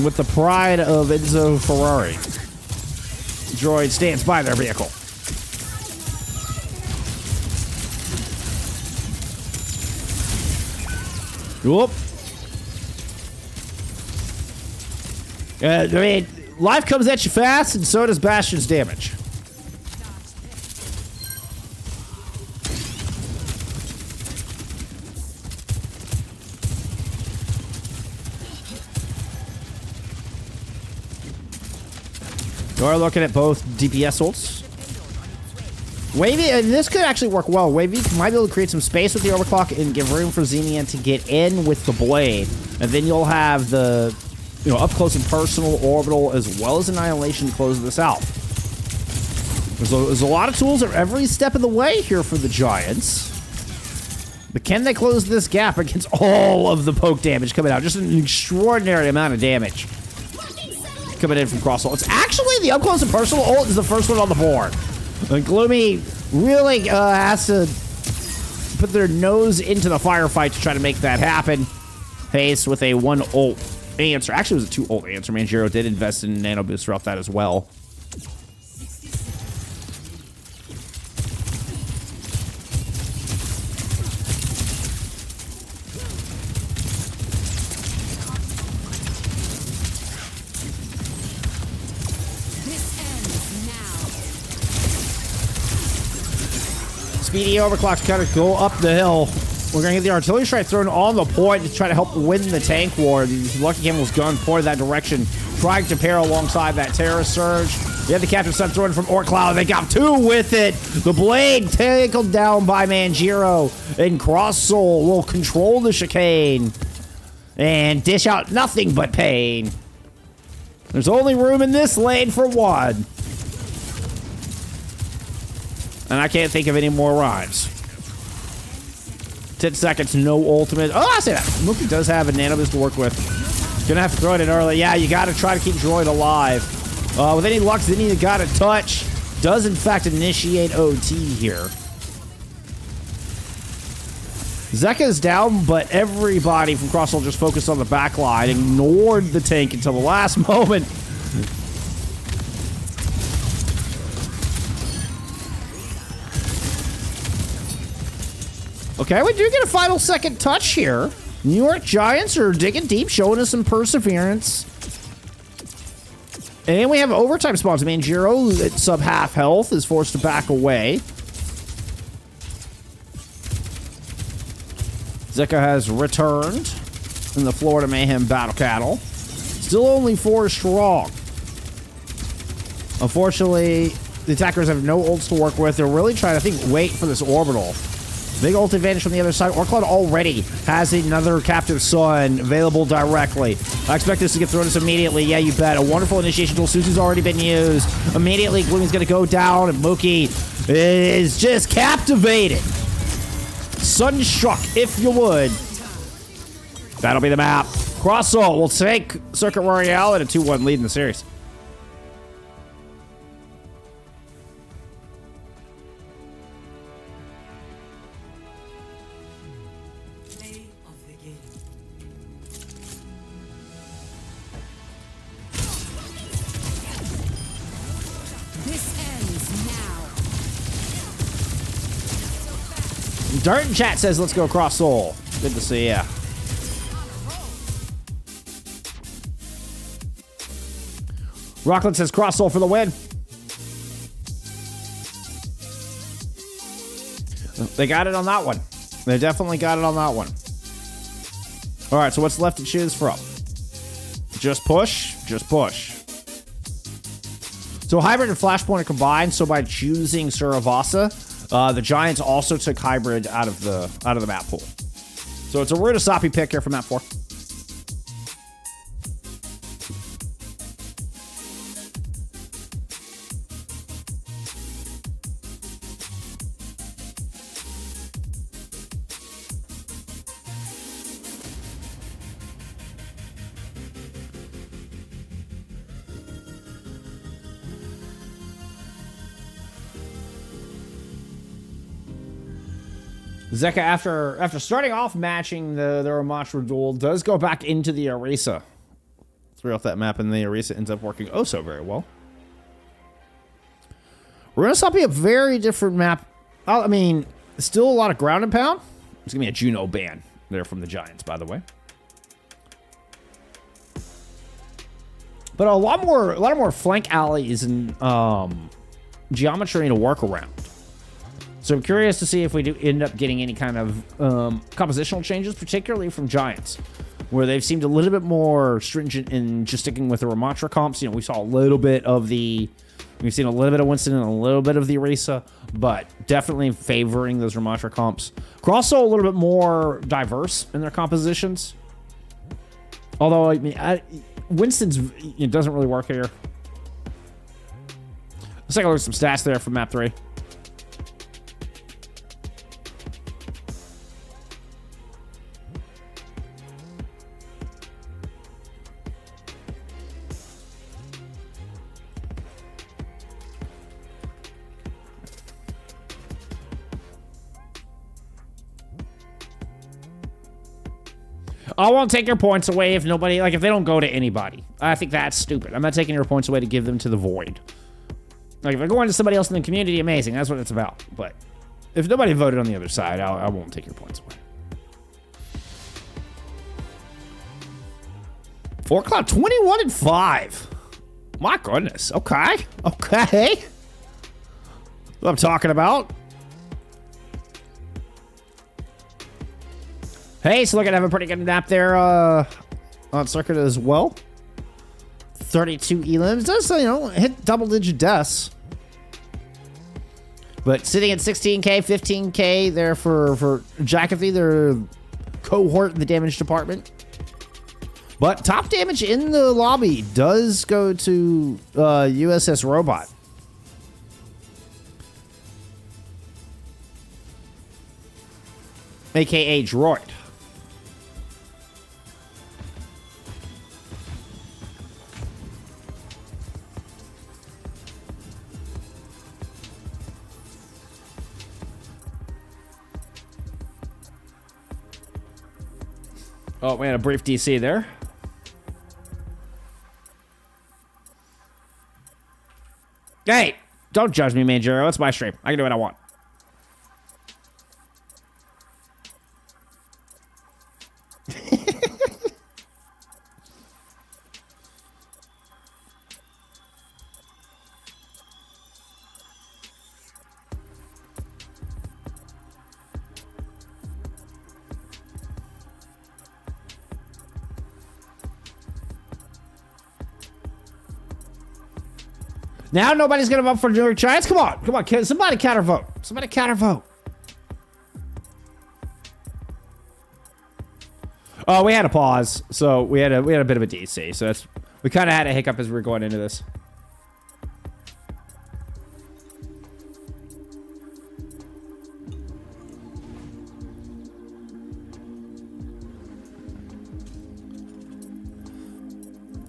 With the pride of Enzo Ferrari, Droid stands by their vehicle. Whoop. I mean, life comes at you fast, and so does Bastion's damage. We're looking at both DPS ults. Wavy, and this could actually work well. Wavy might be able to create some space with the overclock and give room for Xenian to get in with the blade. And then you'll have the, up close and personal, orbital, as well as annihilation to close this out. There's a lot of tools at every step of the way here for the Giants. But can they close this gap against all of the poke damage coming out? Just an extraordinary amount of damage coming in from Crosshaul. It's actually the up close and personal ult is the first one on the board. And Gloomy really has to put their nose into the firefight to try to make that happen. Haste with a 1 ult answer. Actually, it was a 2 ult answer. Manjiro did invest in Nano Boost throughout that as well. Speedy overclocks kind of go up the hill. We're going to get the artillery strike thrown on the point to try to help win the tank war. The Lucky Camel's gun pointed that direction, trying to pair alongside that Terror Surge. You have the Captain Sun thrown from Orc Cloud. They got 2 with it. The blade tackled down by Manjiro. And Cross Soul will control the chicane and dish out nothing but pain. There's only room in this lane for 1. And I can't think of any more rhymes. 10 seconds, no ultimate. Oh, I say that. Mookie does have a Nano Boost to work with. Gonna have to throw it in early. Yeah, you gotta try to keep Droid alive. With any luck, then you gotta touch. Does, in fact, initiate OT here. Zeka's down, but everybody from Crosshaul just focused on the back line, ignored the tank until the last moment. Okay, we do get a final second touch here. New York Giants are digging deep, showing us some perseverance. And we have overtime spawns. Manjiro at sub-half health is forced to back away. Zeka has returned in the Florida Mayhem Battle Cattle. Still only 4 strong. Unfortunately, the attackers have no ults to work with. They're really trying to, wait for this orbital. Big ult advantage from the other side. Orcloud already has another Captive Sun available directly. I expect this to get thrown to us immediately. Yeah, you bet. A wonderful initiation tool. Suzu's already been used. Immediately, Gloomy's going to go down, and Mookie is just captivated. Sunstruck, if you would. That'll be the map. Crosshaul will take Circuit Royale at a 2-1 lead in the series. Dirt in chat says, let's go across Soul. Good to see ya. Rockland says, cross Soul for the win. They got it on that one. They definitely got it on that one. All right, so what's left to choose from? Just push, just push. So Hybrid and Flashpoint are combined, so by choosing Suravasa, the Giants also took Hybrid out of the map pool. So it's a Runasapi pick here for map 4. Zeka, after starting off matching the Ramatra duel, does go back into the Orisa. Throughout that map, and the Orisa ends up working oh so very well. Runasapi, a very different map. I mean, still a lot of ground and pound. It's gonna be a Juno ban there from the Giants, by the way. But a lot more flank alleys and geometry to work around. So I'm curious to see if we do end up getting any kind of compositional changes, particularly from Giants. where they've seemed a little bit more stringent in just sticking with the Ramatra comps. You know, we saw a little bit of the... We've seen a little bit of Winston and a little bit of the Orisa, but definitely favoring those Ramatra comps. They're also a little bit more diverse in their compositions. Although, I mean, Winston's it doesn't really work here. Let's take a look at some stats there from map 3. I won't take your points away if nobody, like, if they don't go to anybody. I think that's stupid. I'm not taking your points away to give them to the void. Like, if they're going to somebody else in the community, amazing. That's what it's about. But if nobody voted on the other side, I won't take your points away. 4 o'clock, 21 and 5. My goodness. Okay. Okay. What I'm talking about. Hey, so looking to have a pretty good nap there on circuit as well. 32 elims. Does, you know, hit double-digit deaths. But sitting at 16k, 15k there for Jacathy, their cohort in the damage department. But top damage in the lobby does go to USS Robot. AKA Droid. Oh, we had a brief DC there. Hey, don't judge me, Manjaro. It's my stream. I can do what I want. Now nobody's gonna vote for New York Giants. Come on, come on, somebody counter vote. Somebody counter vote. Oh, we had a pause, so we had a bit of a DC. So that's we kind of had a hiccup as we were going into this.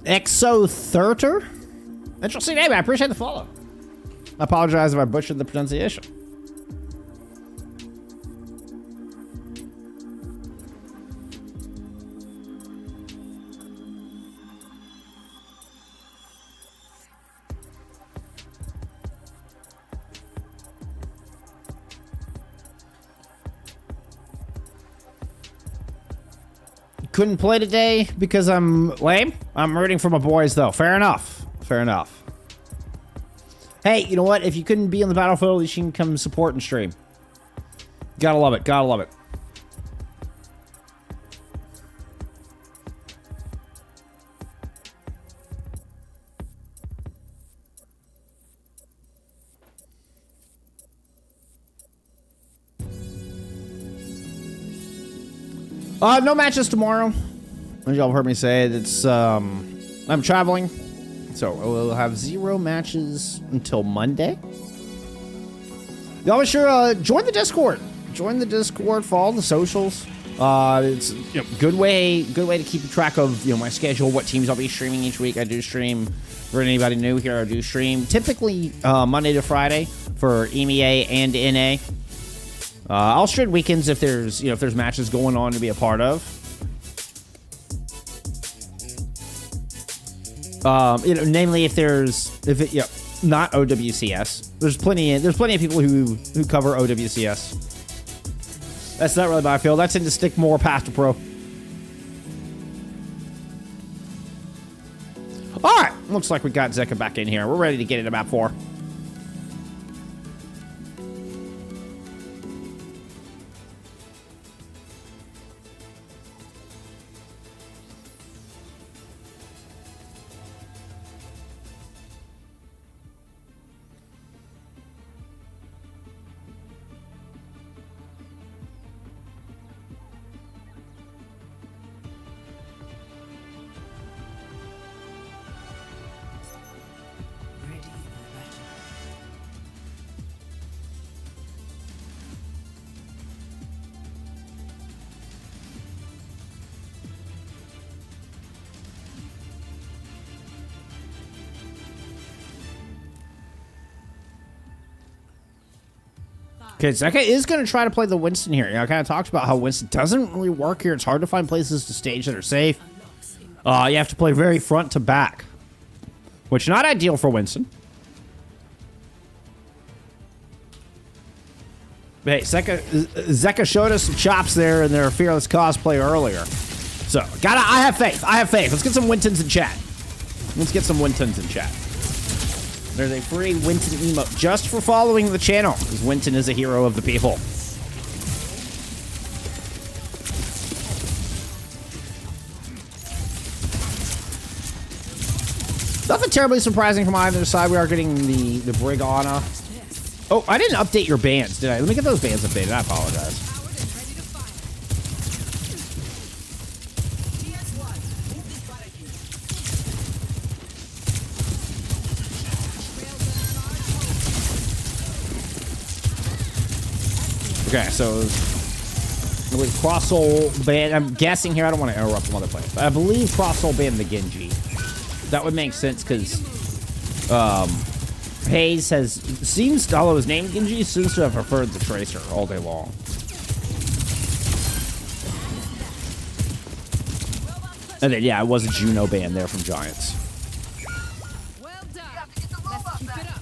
Exo-Thurter? Interesting name. I appreciate the follow. I apologize if I butchered the pronunciation. Couldn't play today because I'm lame. I'm rooting for my boys, though. Fair enough. Fair enough. Hey, you know what? If you couldn't be on the battlefield, at least you can come support and stream. Gotta love it. Gotta love it. No matches tomorrow. As y'all heard me say, it's I'm traveling. So we'll have 0 matches until Monday. Y'all be sure join the Discord. Join the Discord, follow the socials. It's good way to keep track of my schedule, what teams I'll be streaming each week. I do stream for anybody new here. I do stream typically Monday to Friday for EMEA and NA. I'll stream weekends if there's matches going on to be a part of. Namely if not OWCS. There's plenty of people who cover OWCS. That's not really my field. I tend to stick more past the pro. Alright, looks like we got Zeka back in here. We're ready to get into map 4. Okay, Zeka is going to try to play the Winston here. You know, I kind of talked about how Winston doesn't really work here. It's hard to find places to stage that are safe. You have to play very front to back, which not ideal for Winston. But hey, Zeka showed us some chops there in their fearless cosplay earlier. So, I have faith. I have faith. Let's get some Wintons in chat. Let's get some Wintons in chat. There's a free Winton emote just for following the channel, because Winton is a hero of the people. Nothing terribly surprising from either side. We are getting the Brigana. Oh, I didn't update your bands, did I? Let me get those bands updated. I apologize. Okay, so I believe Cross Soul banned. I'm guessing here. I don't want to interrupt some other players, but I believe Cross Soul banned the Genji. That would make sense because Hayes seems, although his name Genji, seems to have preferred the Tracer all day long. And then yeah, it was a Juno ban there from Giants. Well done. Let's keep it up.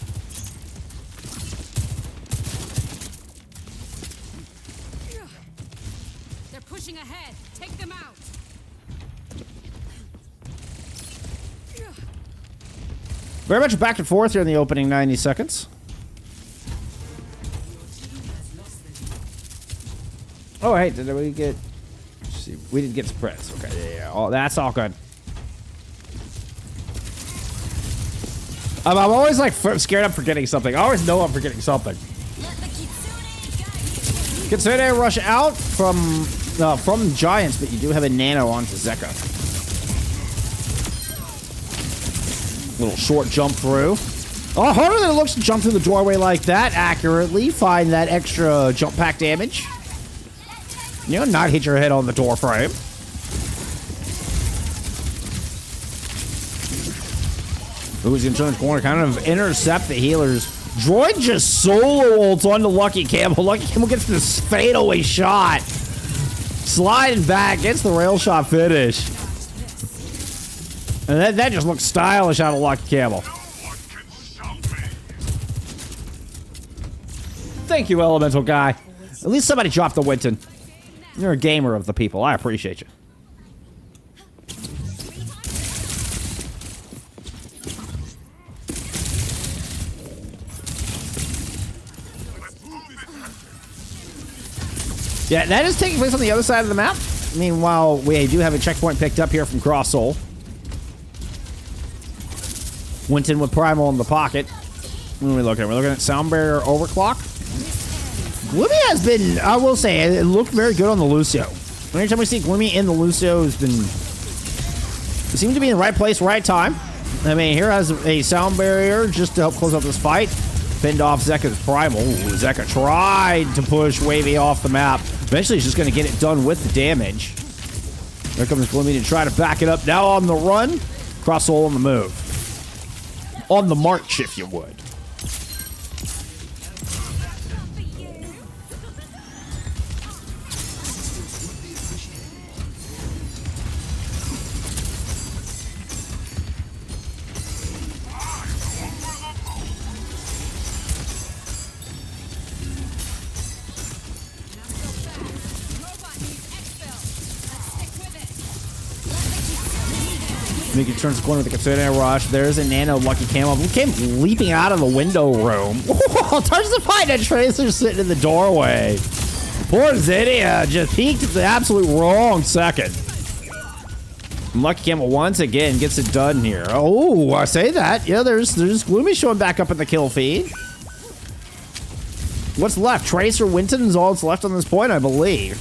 They're pushing ahead. Take them out. Very much back and forth here in the opening 90 seconds. Oh, hey, did we get... Let's see, we didn't get suppressed. Okay, yeah. Oh, that's all good. I'm always, like, scared I'm forgetting something. I always know I'm forgetting something. Kitsune rush out from Giants, but you do have a nano onto Zeka. Little short jump through. Oh, harder than it looks to jump through the doorway like that accurately. Find that extra jump pack damage. You know, not hit your head on the door frame. Who's gonna turn the corner, kind of intercept the healers. Droid just solo ults onto Lucky Camel. Lucky Camel gets this fadeaway shot. Sliding back, gets the rail shot finish. And that just looks stylish out of Lucky Camel. Thank you, Elemental Guy. At least somebody dropped the Winton. You're a gamer of the people. I appreciate you. Yeah, that is taking place on the other side of the map. Meanwhile, we do have a checkpoint picked up here from Cross Soul. Winton with Primal in the pocket. What are we looking at? We're looking at Sound Barrier Overclock. Gloomy has been, I will say, it looked very good on the Lucio. Anytime we see Gloomy in the Lucio, has been... It seems to be in the right place, right time. I mean, here has a Sound Barrier just to help close up this fight. Pinned off Zeka's Primal. Ooh, Zeka tried to push Wavy off the map. Eventually, he's just going to get it done with the damage. There comes Gloomy to try to back it up. Now on the run. Cross Soul on the move. On the march, if you would. Mickey turns the corner with the Kitsune rush. There's a nano Lucky Camel. Who came leaping out of the window room. Turns the fight and Tracer sitting in the doorway. Poor Zydia just peeked at the absolute wrong second. And Lucky Camel once again gets it done here. Oh, I say that. Yeah, there's Gloomy showing back up in the kill feed. What's left? Tracer Winton is all that's left on this point, I believe.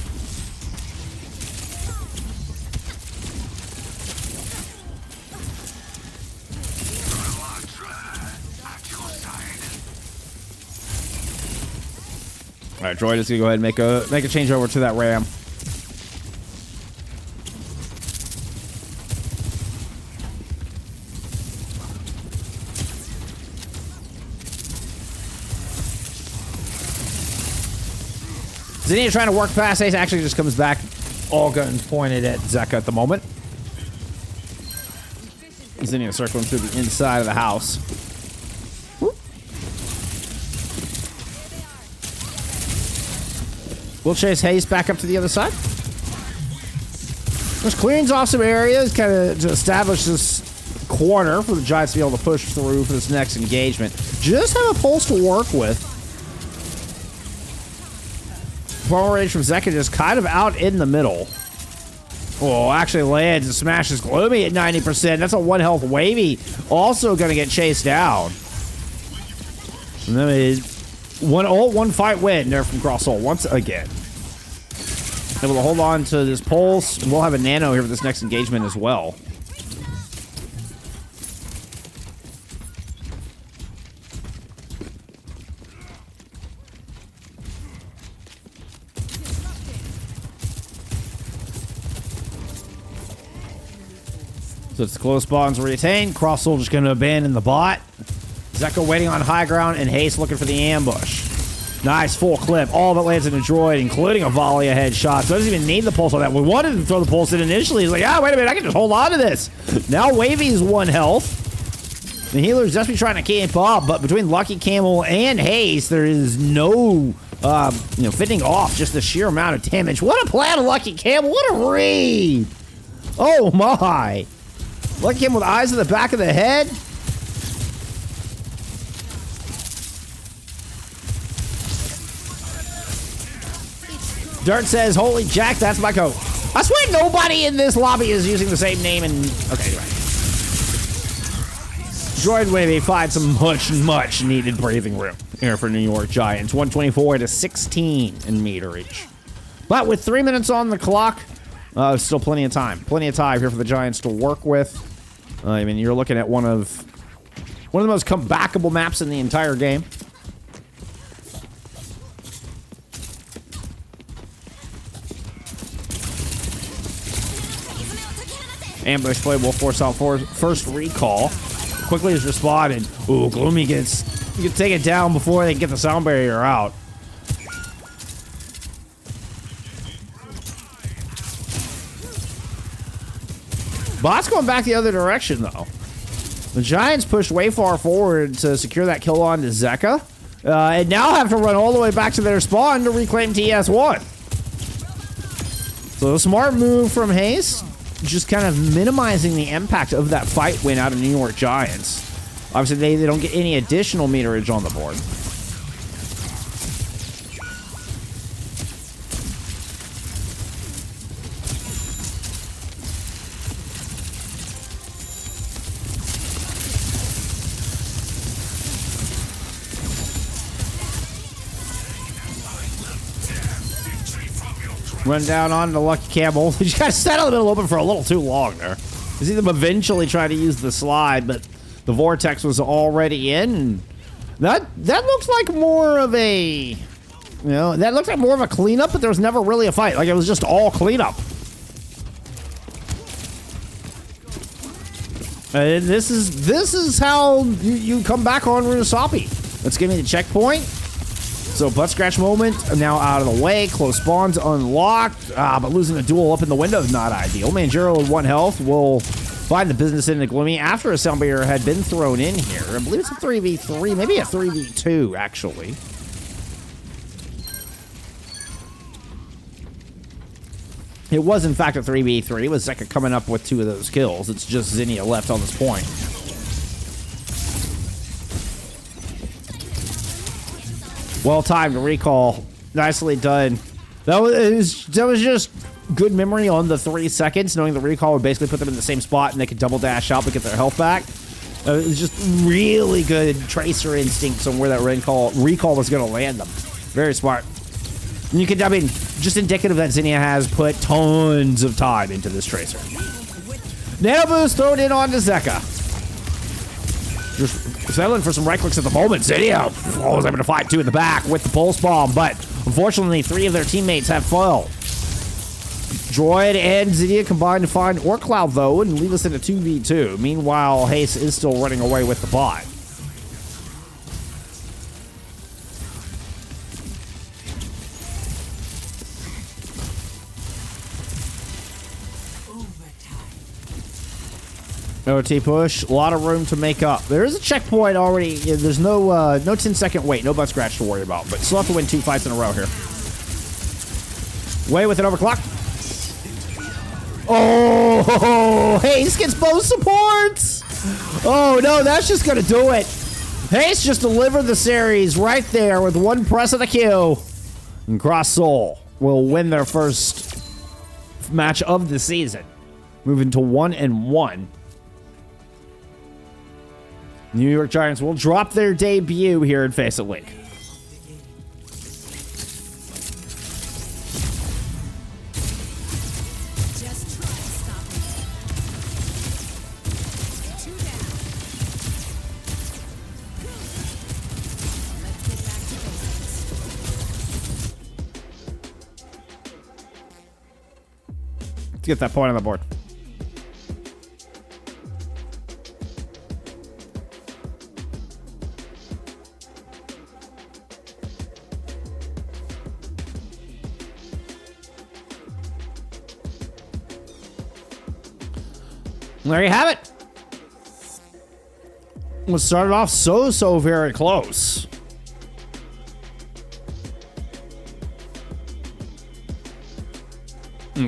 All right, Droid is gonna go ahead and make a change over to that Ram. Zinnia trying to work past Ace, actually just comes back, all guns pointed at Zeka at the moment. Zinnia circling through the inside of the house. Whoop. We'll chase Haste back up to the other side. Just cleans off some areas, kind of to establish this corner for the Giants to be able to push through for this next engagement. Just have a pulse to work with. Forward range from Zeka just kind of out in the middle. Oh, actually lands and smashes Gloomy at 90%. That's a 1 health Wavy. Also going to get chased down. And then one ult, one fight win there from Cross Soul once again. Able to hold on to this pulse. And we'll have a nano here for this next engagement as well. So it's the close bonds retained. Cross Soul just going to abandon the bot. Zeka waiting on high ground, and Haste looking for the ambush. Nice full clip. All that lands in a droid, including a volley of headshots. So doesn't even need the pulse on that. We wanted to throw the pulse in initially. He's like, ah, wait a minute, I can just hold on to this. Now Wavy's 1 health. The healer's just be trying to keep up, but between Lucky Camel and Haste, there is no fitting off just the sheer amount of damage. What a plan of Lucky Camel. What a read. Oh my. Lucky him with eyes in the back of the head. Dirt says, holy jack, that's my coat. I swear nobody in this lobby is using the same name and... Okay, anyway. Droid Wavy find some much needed breathing room here for New York Giants. 124 to 16 in meterage. But with 3 minutes on the clock, still plenty of time. Plenty of time here for the Giants to work with. I mean, you're looking at one of the most comebackable maps in the entire game. Ambush play will force out first recall. Quickly is responded. Ooh, Gloomy you can take it down before they get the sound barrier out. Bot's going back the other direction, though. The Giants pushed way far forward to secure that kill on to Zeka. And now have to run all the way back to their spawn to reclaim TS1. So a smart move from Haste. Just kind of minimizing the impact of that fight win out of New York Giants. Obviously, they don't get any additional meterage on the board. Run down on the Lucky Camel. You got to settle it open for a little too long there. You see them eventually try to use the slide, but the vortex was already in. That looks like more of a, that looked like more of a cleanup, but there was never really a fight. Like it was just all cleanup. And this is how you come back on Runasapi. Let's give me the checkpoint. So butt scratch moment now out of the way. Close spawns unlocked. But losing a duel up in the window is not ideal. Manjiro with 1 health will find the business in the Gloomy after a sound barrier had been thrown in here. I believe it's a 3v3, maybe a 3v2 actually. It was in fact a 3v3. It was Zeka coming up with 2 of those kills. It's just Zinnia left on this point. Well timed recall. Nicely done. That was just good memory on the 3 seconds, knowing the recall would basically put them in the same spot and they could double dash out but get their health back. It was just really good tracer instincts on where that recall was going to land them. Very smart. And you can, I mean, just indicative that Zinnia has put tons of time into this tracer. Nano boost thrown in onto Zeka. Just settling for some right clicks at the moment. Zinnia was able to fight 2 in the back with the pulse bomb, but unfortunately 3 of their teammates have fell. Droid and Zinnia combined to find Orc Cloud though and leave us in a 2v2. Meanwhile, Haste is still running away with the bot. OT push, a lot of room to make up. There is a checkpoint already. There's no 10-second wait, no butt scratch to worry about, but still have to win 2 fights in a row here. Way with an overclock. Oh, Haze gets both supports. Oh no, that's just gonna do it. Haze just delivered the series right there with one press of the Q. And Cross Soul will win their first match of the season, moving to 1-1. New York Giants will drop their debut here in FACEIT League. Just try to stop me. 2 down. Let's get back to basics. Let's get that point on the board. There you have it. We started off so very close.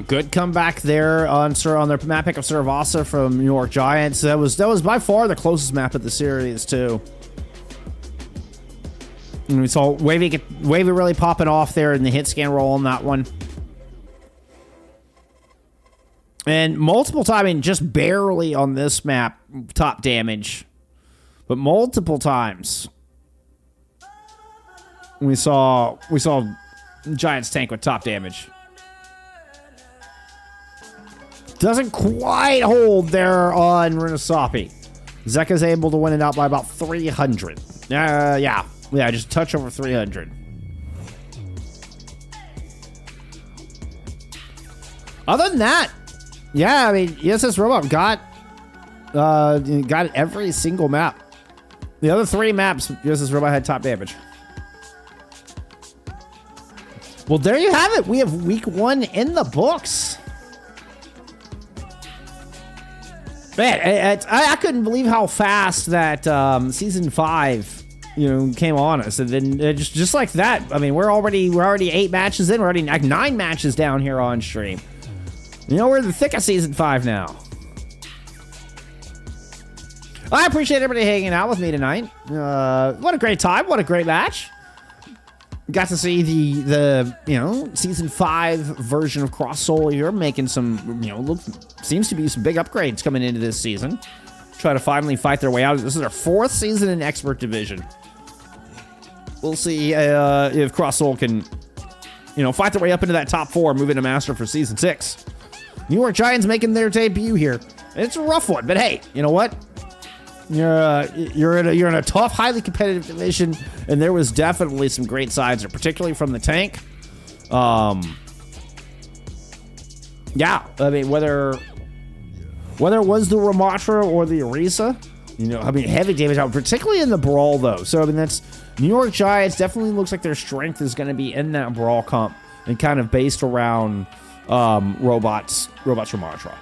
Good comeback there on their map pick of Suravasa from New York Giants. That was by far the closest map of the series too. And we saw Wavy really popping off there in the hit scan roll on that one. And multiple times, I mean, just barely on this map, top damage. But multiple times, we saw Giants tank with top damage. Doesn't quite hold there on Runasapi. Zeka's able to win it out by about 300. Yeah, just a touch over 300. Other than that, yeah, I mean, ESS Robot got every single map. The other 3 maps, ESS Robot had top damage. Well, there you have it. We have week 1 in the books. Man, I couldn't believe how fast that season 5, came on us, and then just like that. I mean, we're already 8 matches in. We're already like 9 matches down here on stream. We're in the thick of season 5 now. I appreciate everybody hanging out with me tonight. What a great time. What a great match. Got to see the season 5 version of Cross Soul here, making some, seems to be some big upgrades coming into this season. Try to finally fight their way out. This is their 4th season in Expert Division. We'll see if Cross Soul can, fight their way up into that top 4, move into Master for season 6. New York Giants making their debut here. It's a rough one, but hey, you know what? You're in a tough, highly competitive division, and there was definitely some great sides, particularly from the tank. Yeah, I mean, whether it was the Ramatra or the Orisa, heavy damage out, particularly in the brawl though. So I mean, that's New York Giants definitely looks like their strength is going to be in that brawl comp and kind of based around robots Ramatra.